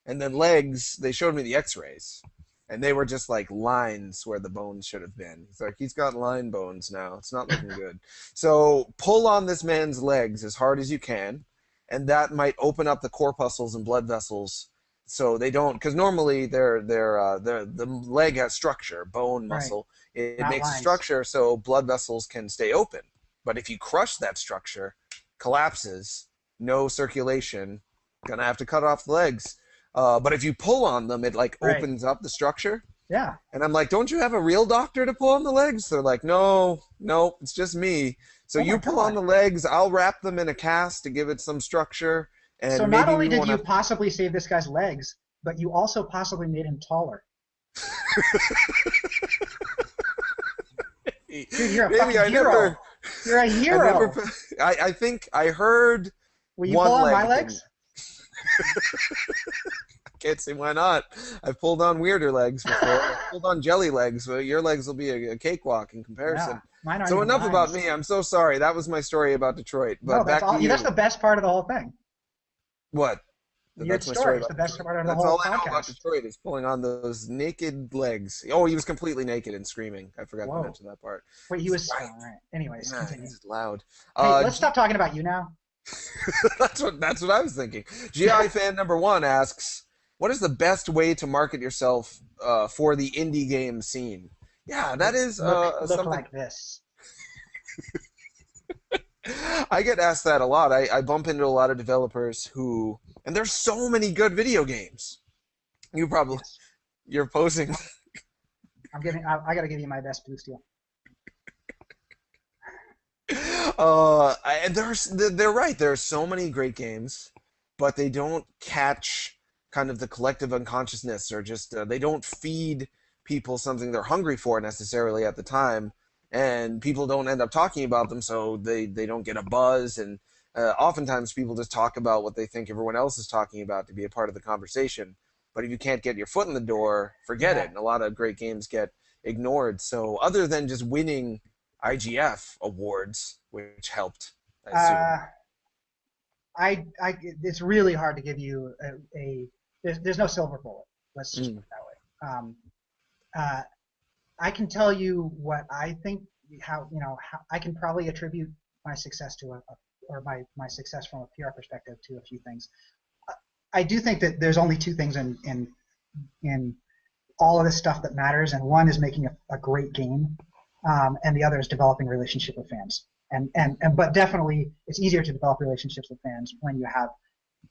Speaker 1: and then legs. They showed me the X-rays, and they were just like lines where the bones should have been. It's like he's got line bones now. It's not looking good. So pull on this man's legs as hard as you can, and that might open up the corpuscles and blood vessels. So they don't, because normally the leg has structure, bone, muscle. It makes a structure so blood vessels can stay open. But if you crush that structure, collapses, no circulation, gonna have to cut off the legs. But if you pull on them, it opens up the structure.
Speaker 3: Yeah.
Speaker 1: And I'm like, don't you have a real doctor to pull on the legs? They're like, no, it's just me. So
Speaker 3: Oh my
Speaker 1: you pull on
Speaker 3: God.
Speaker 1: the legs, I'll wrap them in a cast to give it some structure,
Speaker 3: So
Speaker 1: and
Speaker 3: not
Speaker 1: maybe
Speaker 3: only
Speaker 1: we
Speaker 3: did
Speaker 1: won't
Speaker 3: you
Speaker 1: have.
Speaker 3: possibly save this guy's legs, but you also possibly made him taller. Dude, you're a
Speaker 1: Maybe
Speaker 3: fucking
Speaker 1: I
Speaker 3: hero.
Speaker 1: never,
Speaker 3: You're a
Speaker 1: I never.
Speaker 3: hero.
Speaker 1: I think I heard
Speaker 3: Will you pull
Speaker 1: one
Speaker 3: on my
Speaker 1: leg didn't.
Speaker 3: legs?
Speaker 1: Can't see why not. I've pulled on weirder legs before. I've pulled on jelly legs. Well, your legs will be a cakewalk in
Speaker 3: Yeah,
Speaker 1: comparison.
Speaker 3: mine aren't
Speaker 1: So
Speaker 3: even
Speaker 1: enough about
Speaker 3: lines.
Speaker 1: me. I'm so sorry. That was my story about Detroit.
Speaker 3: No,
Speaker 1: But
Speaker 3: that's
Speaker 1: back to
Speaker 3: all. That's
Speaker 1: you.
Speaker 3: the best part of the whole thing.
Speaker 1: What?
Speaker 3: Your
Speaker 1: That's my story
Speaker 3: story is the
Speaker 1: about
Speaker 3: best
Speaker 1: Detroit.
Speaker 3: part of the
Speaker 1: That's
Speaker 3: whole
Speaker 1: all I know about
Speaker 3: podcast.
Speaker 1: Detroit is pulling on those naked legs. Oh, he was completely naked and screaming. I forgot to
Speaker 3: Whoa.
Speaker 1: mention that part.
Speaker 3: Wait, he
Speaker 1: He's
Speaker 3: was. Oh,
Speaker 1: right.
Speaker 3: all right. Anyways,
Speaker 1: Yeah,
Speaker 3: continue.
Speaker 1: he's loud.
Speaker 3: Hey, let's
Speaker 1: G-
Speaker 3: stop talking about you now.
Speaker 1: that's what I was thinking. GI fan number one asks, "What is the best way to market yourself for the indie game scene?" Yeah, that is
Speaker 3: Look
Speaker 1: something
Speaker 3: like this.
Speaker 1: I get asked that a lot. I bump into a lot of developers who, and there's so many good video games. You probably
Speaker 3: Yes.
Speaker 1: you're posing.
Speaker 3: I gotta give you my best blue steel.
Speaker 1: They're right. There are so many great games, but they don't catch kind of the collective unconsciousness, or just they don't feed people something they're hungry for necessarily at the time, and people don't end up talking about them, so they don't get a buzz. And oftentimes people just talk about what they think everyone else is talking about to be a part of the conversation. But if you can't get your foot in the door, forget
Speaker 3: Yeah.
Speaker 1: it. And a lot of great games get ignored. So other than just winning IGF awards, which helped, I assume.
Speaker 3: Uh, it's really hard to give you there's no silver bullet. Let's just put it that way. Uh, I can tell you what I think, how I can probably attribute my success to my success from a PR perspective to a few things. I do think that there's only two things in all of this stuff that matters, and one is making a great game, and the other is developing relationship with fans. But definitely it's easier to develop relationships with fans when you have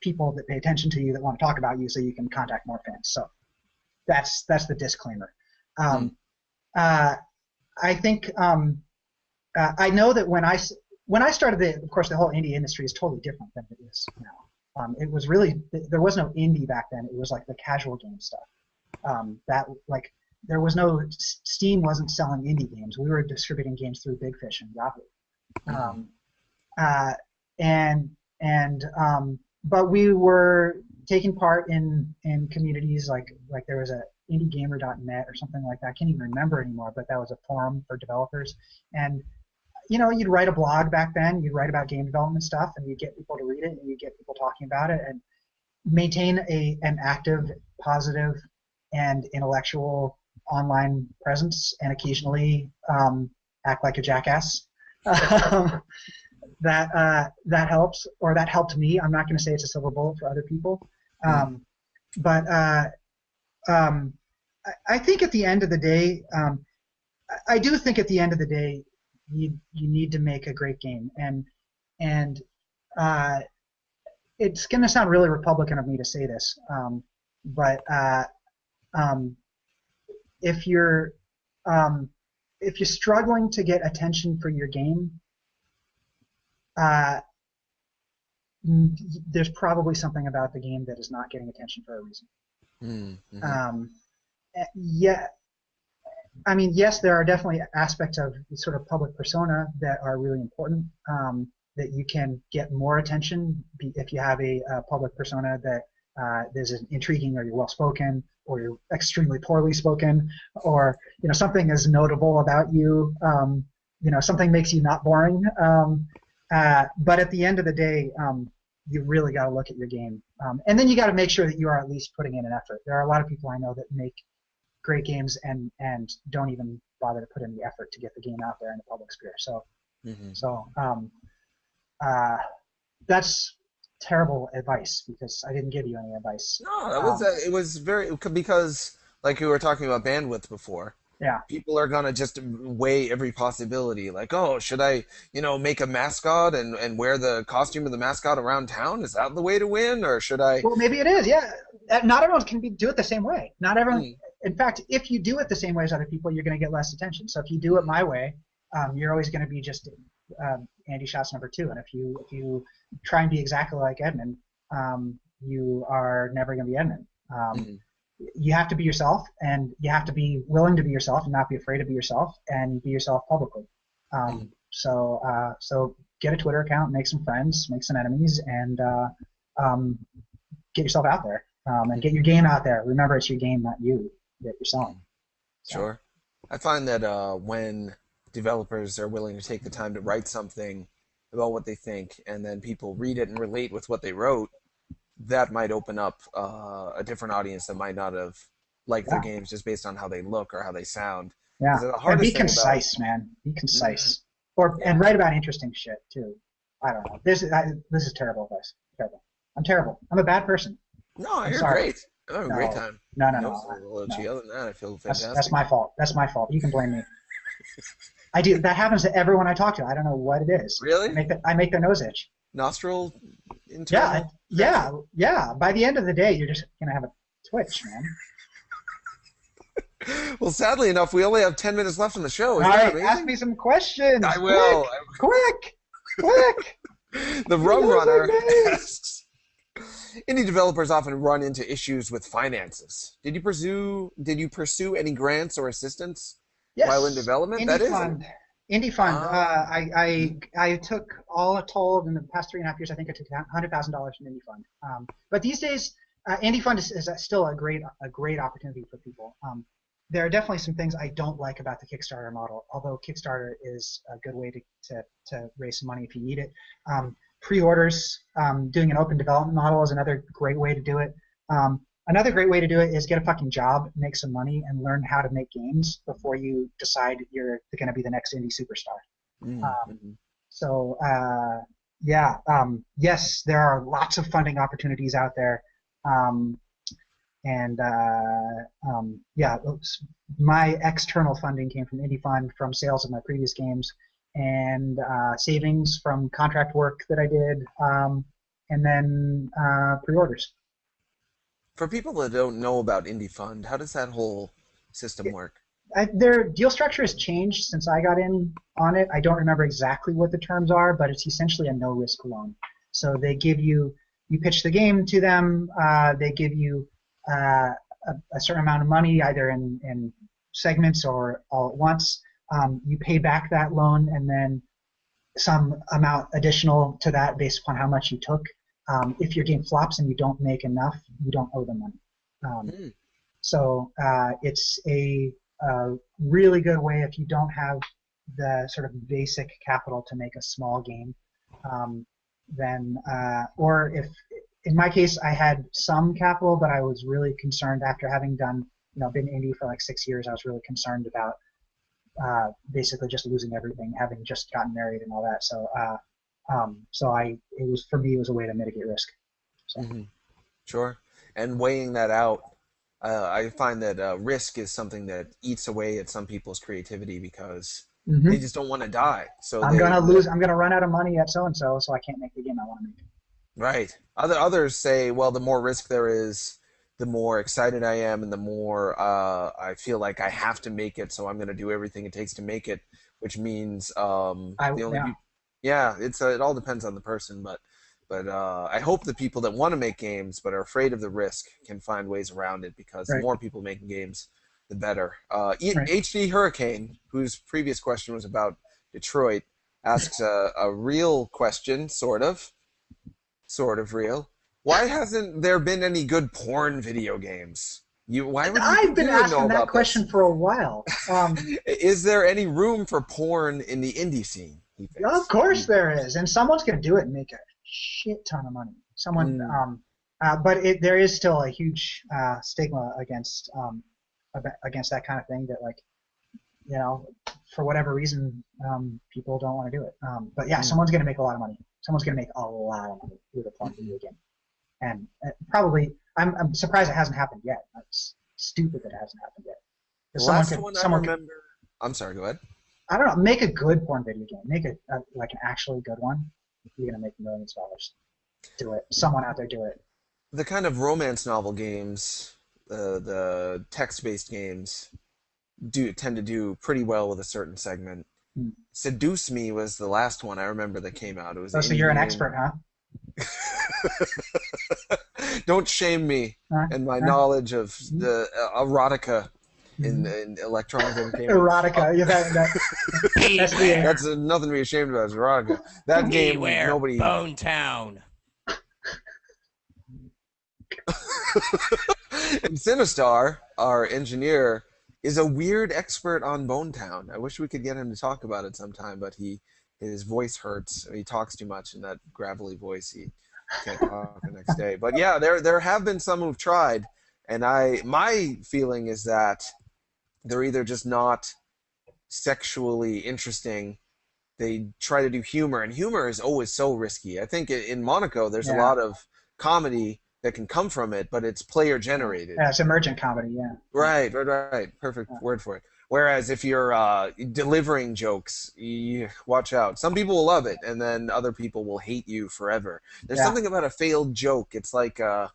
Speaker 3: people that pay attention to you that want to talk about you, so you can contact more fans. So that's the disclaimer. I think I know that when I started, of course, the whole indie industry is totally different than it is now. It was really, there was no indie back then. It was like the casual game stuff. That like there was no, Steam wasn't selling indie games. We were distributing games through Big Fish and Yahoo. But we were taking part in communities like there was a indiegamer.net or something like that. I can't even remember anymore, but that was a forum for developers. And you'd write a blog back then. You'd write about game development stuff, and you'd get people to read it, and you'd get people talking about it, and maintain an active, positive, and intellectual online presence, and occasionally act like a jackass. That helps, or that helped me. I'm not going to say it's a silver bullet for other people, but I think at the end of the day, I do think at the end of the day, you need to make a great game, and it's going to sound really Republican of me to say this, but if you're struggling to get attention for your game, there's probably something about the game that is not getting attention for a reason. Yeah, I mean, yes, there are definitely aspects of sort of public persona that are really important. That you can get more attention if you have a public persona that is intriguing, or you're well spoken, or you're extremely poorly spoken, or something is notable about you. Something makes you not boring. But at the end of the day, you really got to look at your game, and then you got to make sure that you are at least putting in an effort. There are a lot of people I know that make great games and don't even bother to put in the effort to get the game out there in the public sphere. So, that's terrible advice, because I didn't give you any advice.
Speaker 1: No, it was very, because like we were talking about bandwidth before.
Speaker 3: Yeah.
Speaker 1: People are gonna just weigh every possibility. Like, oh, should I, make a mascot and wear the costume of the mascot around town? Is that the way to win, or should I?
Speaker 3: Well, maybe it is. Yeah. Not everyone can do it the same way. Not everyone. In fact, if you do it the same way as other people, you're going to get less attention. So if you do it my way, you're always going to be just Andy Schatz #2, and if you try and be exactly like Edmund, you are never going to be Edmund.
Speaker 1: Mhm.
Speaker 3: You have to be yourself, and you have to be willing to be yourself, and not be afraid to be yourself, and be yourself publicly.
Speaker 1: Mhm.
Speaker 3: So get a Twitter account, make some friends, make some enemies, and um, get yourself out there, and get your game out there. Remember, it's your game, not you, that you're selling. So,
Speaker 1: Sure. I find that when developers are willing to take the time to write something about what they think, and then people read it and relate with what they wrote, that might open up a different audience that might not have liked their
Speaker 3: yeah,
Speaker 1: games just based on how they look or how they sound.
Speaker 3: yeah,
Speaker 1: Because the
Speaker 3: and be
Speaker 1: hardest thing about
Speaker 3: concise, man. Be
Speaker 1: Mhm.
Speaker 3: concise, and
Speaker 1: Yeah.
Speaker 3: write about interesting shit too. I don't know. This is terrible advice. Terrible. I'm terrible. I'm a bad person.
Speaker 1: No,
Speaker 3: I'm
Speaker 1: you're
Speaker 3: sorry.
Speaker 1: great. I'm having a great
Speaker 3: No,
Speaker 1: time.
Speaker 3: no,
Speaker 1: My
Speaker 3: no,
Speaker 1: nose
Speaker 3: no,
Speaker 1: is a little itchy.
Speaker 3: no.
Speaker 1: Other than that, I feel
Speaker 3: That's
Speaker 1: fantastic.
Speaker 3: my fault. That's my fault. You can blame me. I do. That happens to everyone I talk to. I don't know what it is.
Speaker 1: Really?
Speaker 3: I make their nose itch.
Speaker 1: Nostril
Speaker 3: Yeah,
Speaker 1: internal
Speaker 3: yeah,
Speaker 1: traction?
Speaker 3: yeah. By the end of the day, you're just gonna have a twitch, man.
Speaker 1: Well, sadly enough, we only have 10 minutes left in the show.
Speaker 3: All
Speaker 1: Isn't that
Speaker 3: right, ask
Speaker 1: amazing?
Speaker 3: me some questions.
Speaker 1: I will.
Speaker 3: Quick, quick, quick.
Speaker 1: The
Speaker 3: For
Speaker 1: Rum
Speaker 3: love of
Speaker 1: Runner
Speaker 3: me.
Speaker 1: asks, indie developers often run into issues with finances. Did you pursue any grants or assistance while in
Speaker 3: Yes,
Speaker 1: development?
Speaker 3: indie
Speaker 1: That is
Speaker 3: fund. Indie fund.
Speaker 1: ah,
Speaker 3: I took all told in the past 3.5 years. I think I took $100,000 from indie fund. But these days, indie fund is still a great opportunity for people. There are definitely some things I don't like about the Kickstarter model, although Kickstarter is a good way to raise some money if you need it. Pre-orders, doing an open development model is another great way to do it. Another great way to do it is get a fucking job, make some money, and learn how to make games before you decide you're going to be the next indie superstar. Um,
Speaker 1: mhm.
Speaker 3: yes, there are lots of funding opportunities out there. Um, and yeah, my external funding came from Indie Fund, from sales of my previous games, and savings from contract work that I did, and then pre-orders.
Speaker 1: For people that don't know about Indie Fund, how does that whole system work?
Speaker 3: Their deal structure has changed since I got in on it. I don't remember exactly what the terms are, but it's essentially a no-risk loan. So you pitch the game to them, they give you a certain amount of money, either in segments or all at once. You pay back that loan, and then some amount additional to that based upon how much you took. If your game flops and you don't make enough, you don't owe them money. Um,
Speaker 1: Hmm.
Speaker 3: so it's a really good way if you don't have the sort of basic capital to make a small game. Then, or if in my case I had some capital, but I was really concerned after having been indie for like 6 years. I was really concerned about basically just losing everything, having just gotten married and all that. For me, it was a way to mitigate risk. So.
Speaker 1: Hmm. Sure. And weighing that out, I find that risk is something that eats away at some people's creativity because they
Speaker 3: hmm
Speaker 1: just don't want to die. So
Speaker 3: I'm gonna lose. I'm gonna run out of money at so and so I can't make the game I want to make.
Speaker 1: right. Others say, well, the more risk there is, the more excited I am, and the more I feel like I have to make it. So I'm going to do everything it takes to make it, which means the only
Speaker 3: Yeah,
Speaker 1: people. Yeah, it all depends on the person, but I hope the people that want to make games but are afraid of the risk can find ways around it because the
Speaker 3: right,
Speaker 1: more people making games, the better.
Speaker 3: right.
Speaker 1: HD Hurricane, whose previous question was about Detroit, asks a real question, sort of real. Why hasn't there been any good porn video games? Why would you
Speaker 3: I've
Speaker 1: think
Speaker 3: been
Speaker 1: you would know
Speaker 3: asking that
Speaker 1: about this?
Speaker 3: question for a while.
Speaker 1: Is there any room for porn in the indie scene? He
Speaker 3: Of
Speaker 1: thinks.
Speaker 3: course there is, and someone's going to do it and make a shit ton of money.
Speaker 1: Mm,
Speaker 3: But there is still a huge stigma against that kind of thing. That, like, for whatever reason, people don't want to do it. But yeah,
Speaker 1: mm,
Speaker 3: someone's going to make a lot of money. Someone's going to make a lot of money with a porn video game, and probably I'm surprised it hasn't happened yet. It's stupid that it hasn't happened yet.
Speaker 1: the
Speaker 3: Because someone
Speaker 1: last
Speaker 3: could
Speaker 1: one I
Speaker 3: someone could
Speaker 1: remember. I'm sorry. Go ahead.
Speaker 3: I don't know, make a good porn video game. Make like an actually good one. You're gonna make millions of dollars. Do it. Someone out there do it.
Speaker 1: The kind of romance novel games, the text-based games, do tend to do pretty well with a certain segment.
Speaker 3: Hmm.
Speaker 1: Seduce Me was the last one I remember that came out. It was
Speaker 3: Oh,
Speaker 1: an
Speaker 3: so
Speaker 1: indie
Speaker 3: you're an
Speaker 1: game.
Speaker 3: expert, huh?
Speaker 1: Don't shame me
Speaker 3: Huh?
Speaker 1: and my
Speaker 3: Huh?
Speaker 1: knowledge of
Speaker 3: Hmm.
Speaker 1: the erotica
Speaker 3: Hmm.
Speaker 1: in electronic entertainment.
Speaker 3: Erotica. Yeah, that's the.
Speaker 2: Beware.
Speaker 1: That's nothing to be ashamed about. Is erotica. That game,
Speaker 2: Beware
Speaker 1: nobody.
Speaker 2: Bone Town.
Speaker 1: And Sinistar, our engineer, is a weird expert on Bone Town. I wish we could get him to talk about it sometime, but his voice hurts. He talks too much in that gravelly voice. He can't talk the next day. But yeah, there have been some who've tried, and my feeling is that they're either just not sexually interesting. They try to do humor, and humor is always so risky. I think in Monaco, there's a
Speaker 3: Yeah.
Speaker 1: lot of comedy that can come from it, but it's player
Speaker 3: Yeah.
Speaker 1: generated.
Speaker 3: Yeah, it's emergent comedy. Yeah. Yeah.
Speaker 1: Right. Perfect
Speaker 3: Yeah.
Speaker 1: word for it. Whereas if you're delivering jokes, watch out. Some people will love it, and then other people will hate you forever. There's
Speaker 3: Yeah.
Speaker 1: something about a failed joke. It's like a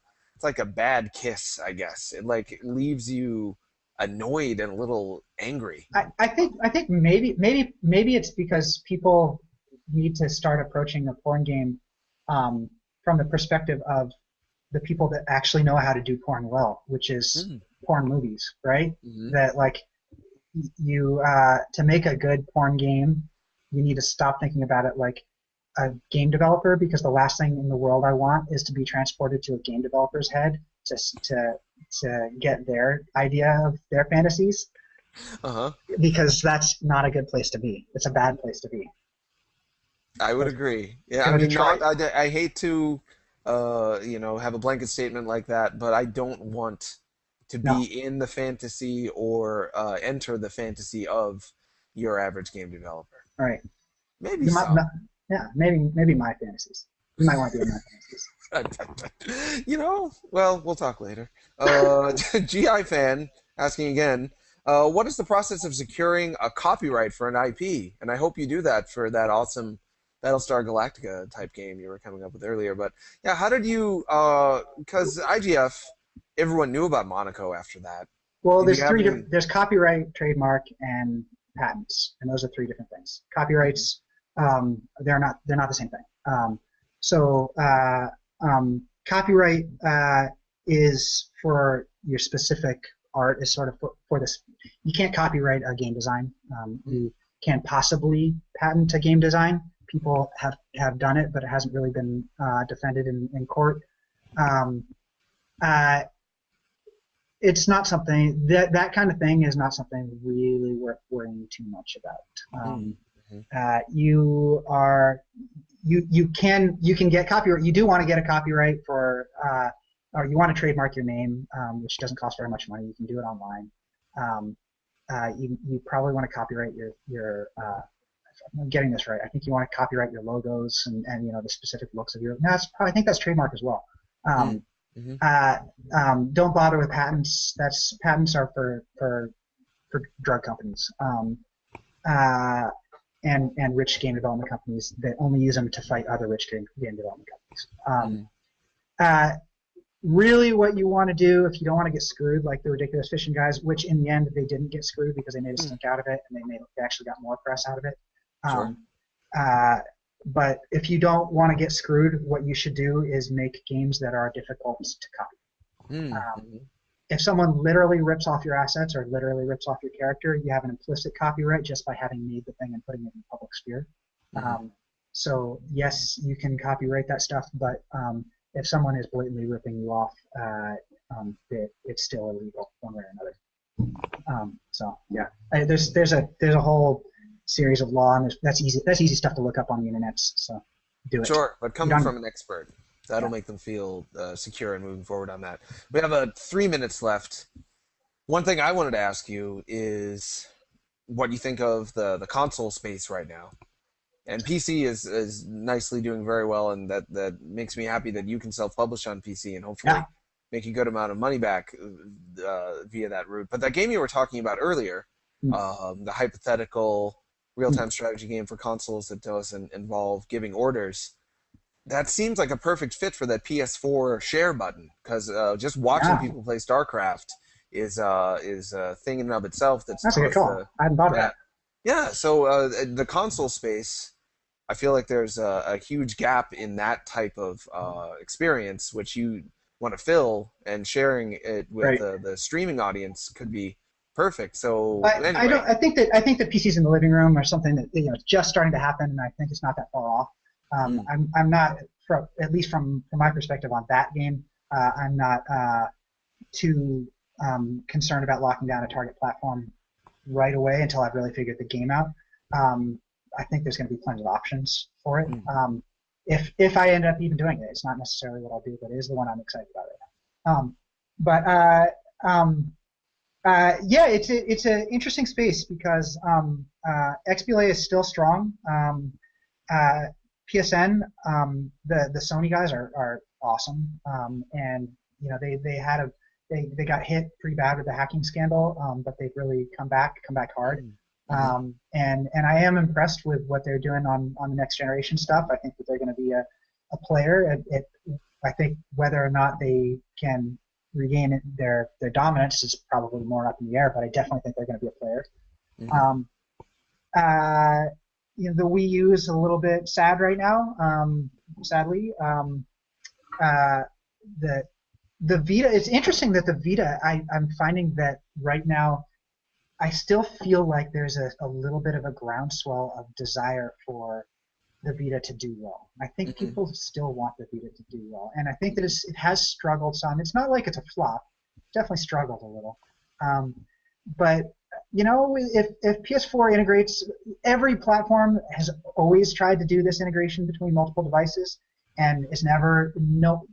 Speaker 1: bad kiss, I guess. It like leaves you annoyed and a little angry.
Speaker 3: I think maybe it's because people need to start approaching a porn game from the perspective of the people that actually know how to do porn well, which is
Speaker 1: Mm-hmm.
Speaker 3: porn movies, right?
Speaker 1: Mm-hmm.
Speaker 3: That like you to make a good porn game, you need to stop thinking about it like a game developer, because the last thing in the world I want is to be transported to a game developer's head to to to get their idea of their fantasies,
Speaker 1: Uh-huh.
Speaker 3: because that's not a good place to be. It's a bad place to be.
Speaker 1: I would agree. Yeah, I
Speaker 3: Go
Speaker 1: mean,
Speaker 3: Detroit.
Speaker 1: not. I hate to, have a blanket statement like that, but I don't want to
Speaker 3: No,
Speaker 1: be in the fantasy or enter the fantasy of your average game developer.
Speaker 3: all right.
Speaker 1: Maybe
Speaker 3: You might,
Speaker 1: some.
Speaker 3: no, yeah, maybe my fantasies. You might want to be in my fantasies.
Speaker 1: Well, we'll talk later. GI fan asking again, what is the process of securing a copyright for an IP? And I hope you do that for that awesome Battlestar Galactica type game you were coming up with earlier. But yeah, how did you? Because IGF, everyone knew about Monaco after that.
Speaker 3: Well,
Speaker 1: Did you
Speaker 3: there's
Speaker 1: have
Speaker 3: three
Speaker 1: any?
Speaker 3: different. There's copyright, trademark, and patents, and those are three different things. Copyrights, they're not the same thing. Copyright is for your specific art. Is sort of for this. You can't copyright a game design. You can't possibly patent a game design. People have done it, but it hasn't really been defended in court. Um, uh, it's not something that kind of thing is not something really worth worrying too much about.
Speaker 1: Mm-hmm.
Speaker 3: You can get copyright. You do want to get a copyright for, or you want to trademark your name, which doesn't cost very much money. You can do it online. Um, you probably want to copyright your if I'm getting this right. I think you want to copyright your logos and the specific looks of your. No, I think that's trademark as well.
Speaker 1: Mm-hmm.
Speaker 3: Don't bother with patents. Patents are for drug companies and rich game development companies that only use them to fight other rich game development companies. Really, what you want to do if you don't want to get screwed like the Ridiculous Fishing guys, which in the end they didn't get screwed because they made a stink out of it and they actually got more press out of it.
Speaker 1: Sure.
Speaker 3: But if you don't want to get screwed, what you should do is make games that are difficult to copy.
Speaker 1: Mm-hmm.
Speaker 3: If someone literally rips off your assets or literally rips off your character, you have an implicit copyright just by having made the thing and putting it in the public sphere.
Speaker 1: Mm-hmm.
Speaker 3: So yes, you can copyright that stuff, but if someone is blatantly ripping you off, it's still illegal one way or another. So yeah, there's a whole series of law, and that's easy stuff to look up on the internet. So do it.
Speaker 1: Sure, but coming from an expert, that'll make them feel secure and moving forward on that. We have 3 minutes left. One thing I wanted to ask you is what you think of the console space right now. And PC is nicely doing very well, and that makes me happy that you can self-publish on PC and hopefully make a good amount of money back via that route. But that game you were talking about earlier, the hypothetical real-time strategy game for consoles that doesn't involve giving orders, that seems like a perfect fit for that PS4 share button, because just watching people play StarCraft is a thing in and of itself.
Speaker 3: That's a good call. I hadn't thought of that.
Speaker 1: Yeah, so the console space, I feel like there's a huge gap in that type of experience, which you want to fill, and sharing it with
Speaker 3: Right.
Speaker 1: the streaming audience could be perfect. So
Speaker 3: I
Speaker 1: anyway,
Speaker 3: don't. I think that PCs in the living room are something that it's just starting to happen, and I think it's not that far off.
Speaker 1: mm,
Speaker 3: I'm not, at least from my perspective on that game. I'm not too concerned about locking down a target platform right away until I've really figured the game out. Um, I think there's going to be plenty of options for it.
Speaker 1: mm,
Speaker 3: If I end up even doing it, it's not necessarily what I'll do, but it is the one I'm excited about right now. But um, yeah, it's an interesting space because XBLA is still strong. Uh, PSN, the Sony guys are awesome, and they got hit pretty bad with the hacking scandal, but they've really come back hard.
Speaker 1: mm, mm-hmm,
Speaker 3: And I am impressed with what they're doing on the next generation stuff. I think that they're going to be a player. I think whether or not they can regain their dominance is probably more up in the air, but I definitely think they're going to be a player.
Speaker 1: mm-hmm.
Speaker 3: Um, uh, the Wii U is a little bit sad right now, sadly. Uh, the the Vita. It's interesting that the Vita. I'm finding that right now I still feel like there's a little bit of a groundswell of desire for the Vita to do well. I think
Speaker 1: Mm-hmm.
Speaker 3: people still want the Vita to do well, and I think that it has struggled some. It's not like it's a flop. It's definitely struggled a little. Um, but if PS4 integrates, every platform has always tried to do this integration between multiple devices, and it's never no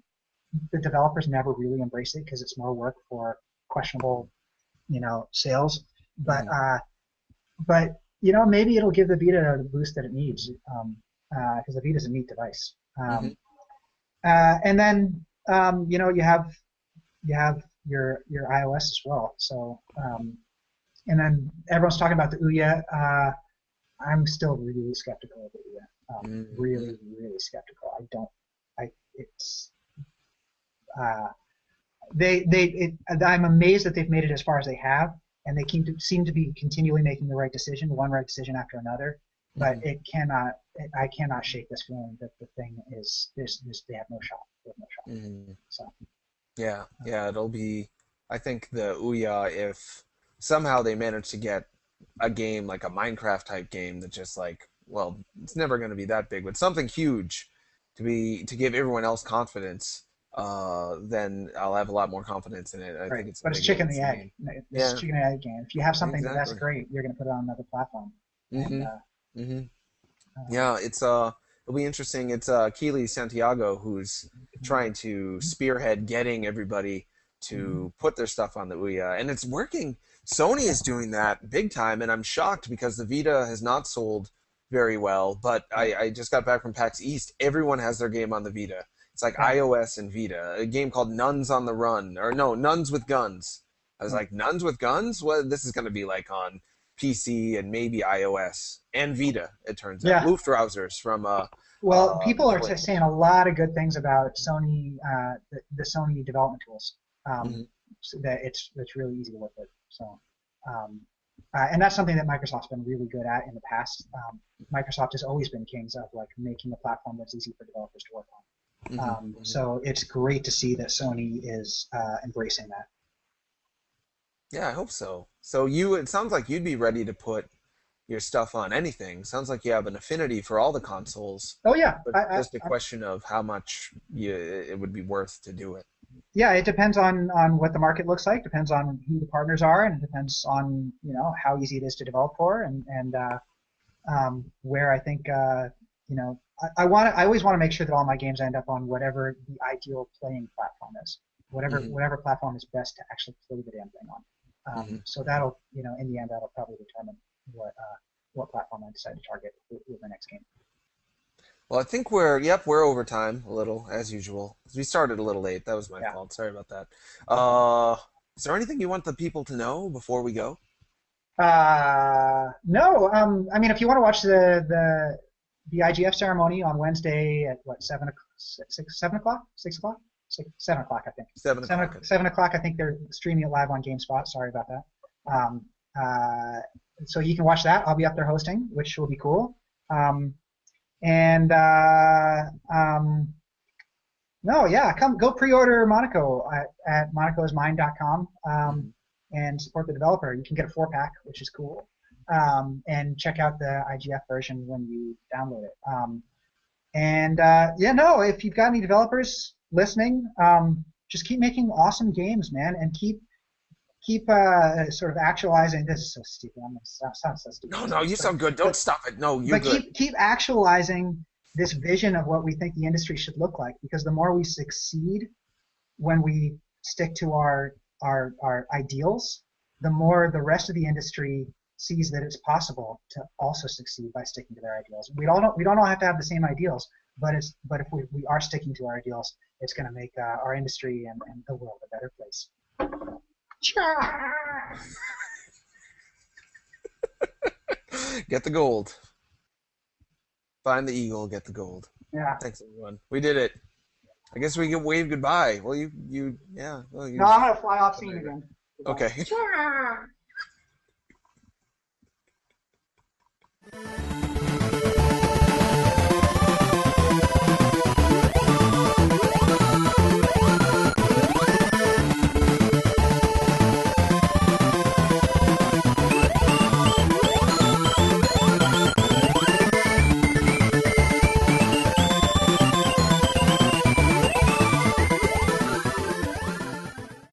Speaker 3: the developers never really embrace it because it's more work for questionable sales. But
Speaker 1: Mm-hmm.
Speaker 3: maybe it'll give the Vita the boost that it needs because the Vita is a neat device.
Speaker 1: Mm-hmm.
Speaker 3: And then you have your iOS as well. So and then everyone's talking about the Ouya. I'm still really skeptical of the Ouya.
Speaker 1: Mm-hmm.
Speaker 3: Really, really skeptical. I don't. It's uh, I'm amazed that they've made it as far as they have, and they seem to be continually making the right decision, one right decision after another. But
Speaker 1: Mm-hmm.
Speaker 3: I cannot shake this feeling that the thing is, they have no shot. They have no shot.
Speaker 1: Mm-hmm.
Speaker 3: So,
Speaker 1: Yeah, yeah, it'll be. I think the Ouya, if somehow they manage to get a game like a Minecraft type game that just like, well, it's never going to be that big, but something huge to give everyone else confidence, then I'll have a lot more confidence in it. I
Speaker 3: right.
Speaker 1: think it's
Speaker 3: But it's
Speaker 1: big.
Speaker 3: chicken and
Speaker 1: It's
Speaker 3: the
Speaker 1: a
Speaker 3: egg.
Speaker 1: game.
Speaker 3: It's
Speaker 1: Yeah,
Speaker 3: chicken and egg game. If you have something that's
Speaker 1: exactly.
Speaker 3: great, you're going to put it on another platform. And
Speaker 1: Mm-hmm. Mm-hmm.
Speaker 3: uh,
Speaker 1: Yeah, it'll be interesting. It's Keely Santiago who's trying to spearhead getting everybody
Speaker 3: mhm.
Speaker 1: to put their stuff on the Ouya, and it's working. Sony
Speaker 3: Yeah,
Speaker 1: is doing that big time, and I'm shocked because the Vita has not sold very well. But
Speaker 3: right.
Speaker 1: I just got back from PAX East. Everyone has their game on the Vita. It's like
Speaker 3: Yeah,
Speaker 1: iOS and Vita. A game called Nuns on the Run, or no, Nuns with Guns. I was
Speaker 3: right.
Speaker 1: like, Nuns with Guns? What? This is going to be like on PC and maybe iOS and Vita. It turns out
Speaker 3: Yeah.
Speaker 1: Luftrausers from
Speaker 3: Well,
Speaker 1: the
Speaker 3: people are
Speaker 1: Flame.
Speaker 3: saying a lot of good things about Sony, the Sony development tools.
Speaker 1: Hmm.
Speaker 3: So that it's really easy to work with. So, um, and that's something that Microsoft's been really good at in the past. Microsoft has always been kings of like making a platform that's easy for developers to work on.
Speaker 1: Hmm. Hmm.
Speaker 3: So it's great to see that Sony is embracing that.
Speaker 1: Yeah, I hope so. So it sounds like you'd be ready to put your stuff on anything. Sounds like you have an affinity for all the consoles,
Speaker 3: Oh yeah,
Speaker 1: but just a question of how much it would be worth to do it.
Speaker 3: yeah. It depends on what the market looks like. Depends on who the partners are, and it depends on how easy it is to develop for, and where I think I always want to make sure that all my games end up on whatever the ideal playing platform is,
Speaker 1: Hmm.
Speaker 3: whatever platform is best to actually play the damn thing on.
Speaker 1: Hmm.
Speaker 3: So that'll in the end that'll probably determine what platform I decide to target with my next game.
Speaker 1: Well, I think we're over time a little as usual. We started a little late. That was my
Speaker 3: Yeah.
Speaker 1: fault. Sorry about that. Uh, is there anything you want the people to know before we go?
Speaker 3: No. I mean, if you want to watch the IGF ceremony on Wednesday at what 7 o'clock, 6 o'clock, 7 o'clock, I think.
Speaker 1: 7 o'clock.
Speaker 3: 7 o'clock. I think they're streaming it live on GameSpot. Sorry about that. Um, uh, so you can watch that. I'll be up there hosting, which will be cool. And no, yeah, come go pre-order Monaco at monacosmine.com and support the developer. You can get a 4-pack, which is cool. And check out the IGF version when you download it. If you've got any developers listening, just keep making awesome games, man, and keep sort of actualizing. This is so stupid. I'm gonna sound so stupid.
Speaker 1: No, you sound good. Don't stop it. No, you're good.
Speaker 3: But keep actualizing this vision of what we think the industry should look like, because the more we succeed when we stick to our ideals, the more the rest of the industry sees that it's possible to also succeed by sticking to their ideals. We don't all have to have the same ideals, but if we are sticking to our ideals, it's going to make our industry and the world a better place.
Speaker 1: Get the gold. Find the eagle, get the gold.
Speaker 3: Yeah.
Speaker 1: Thanks, everyone. We did it. I guess we can wave goodbye. Well, yeah. Well,
Speaker 3: No, I'm going to fly off scene again.
Speaker 1: Okay.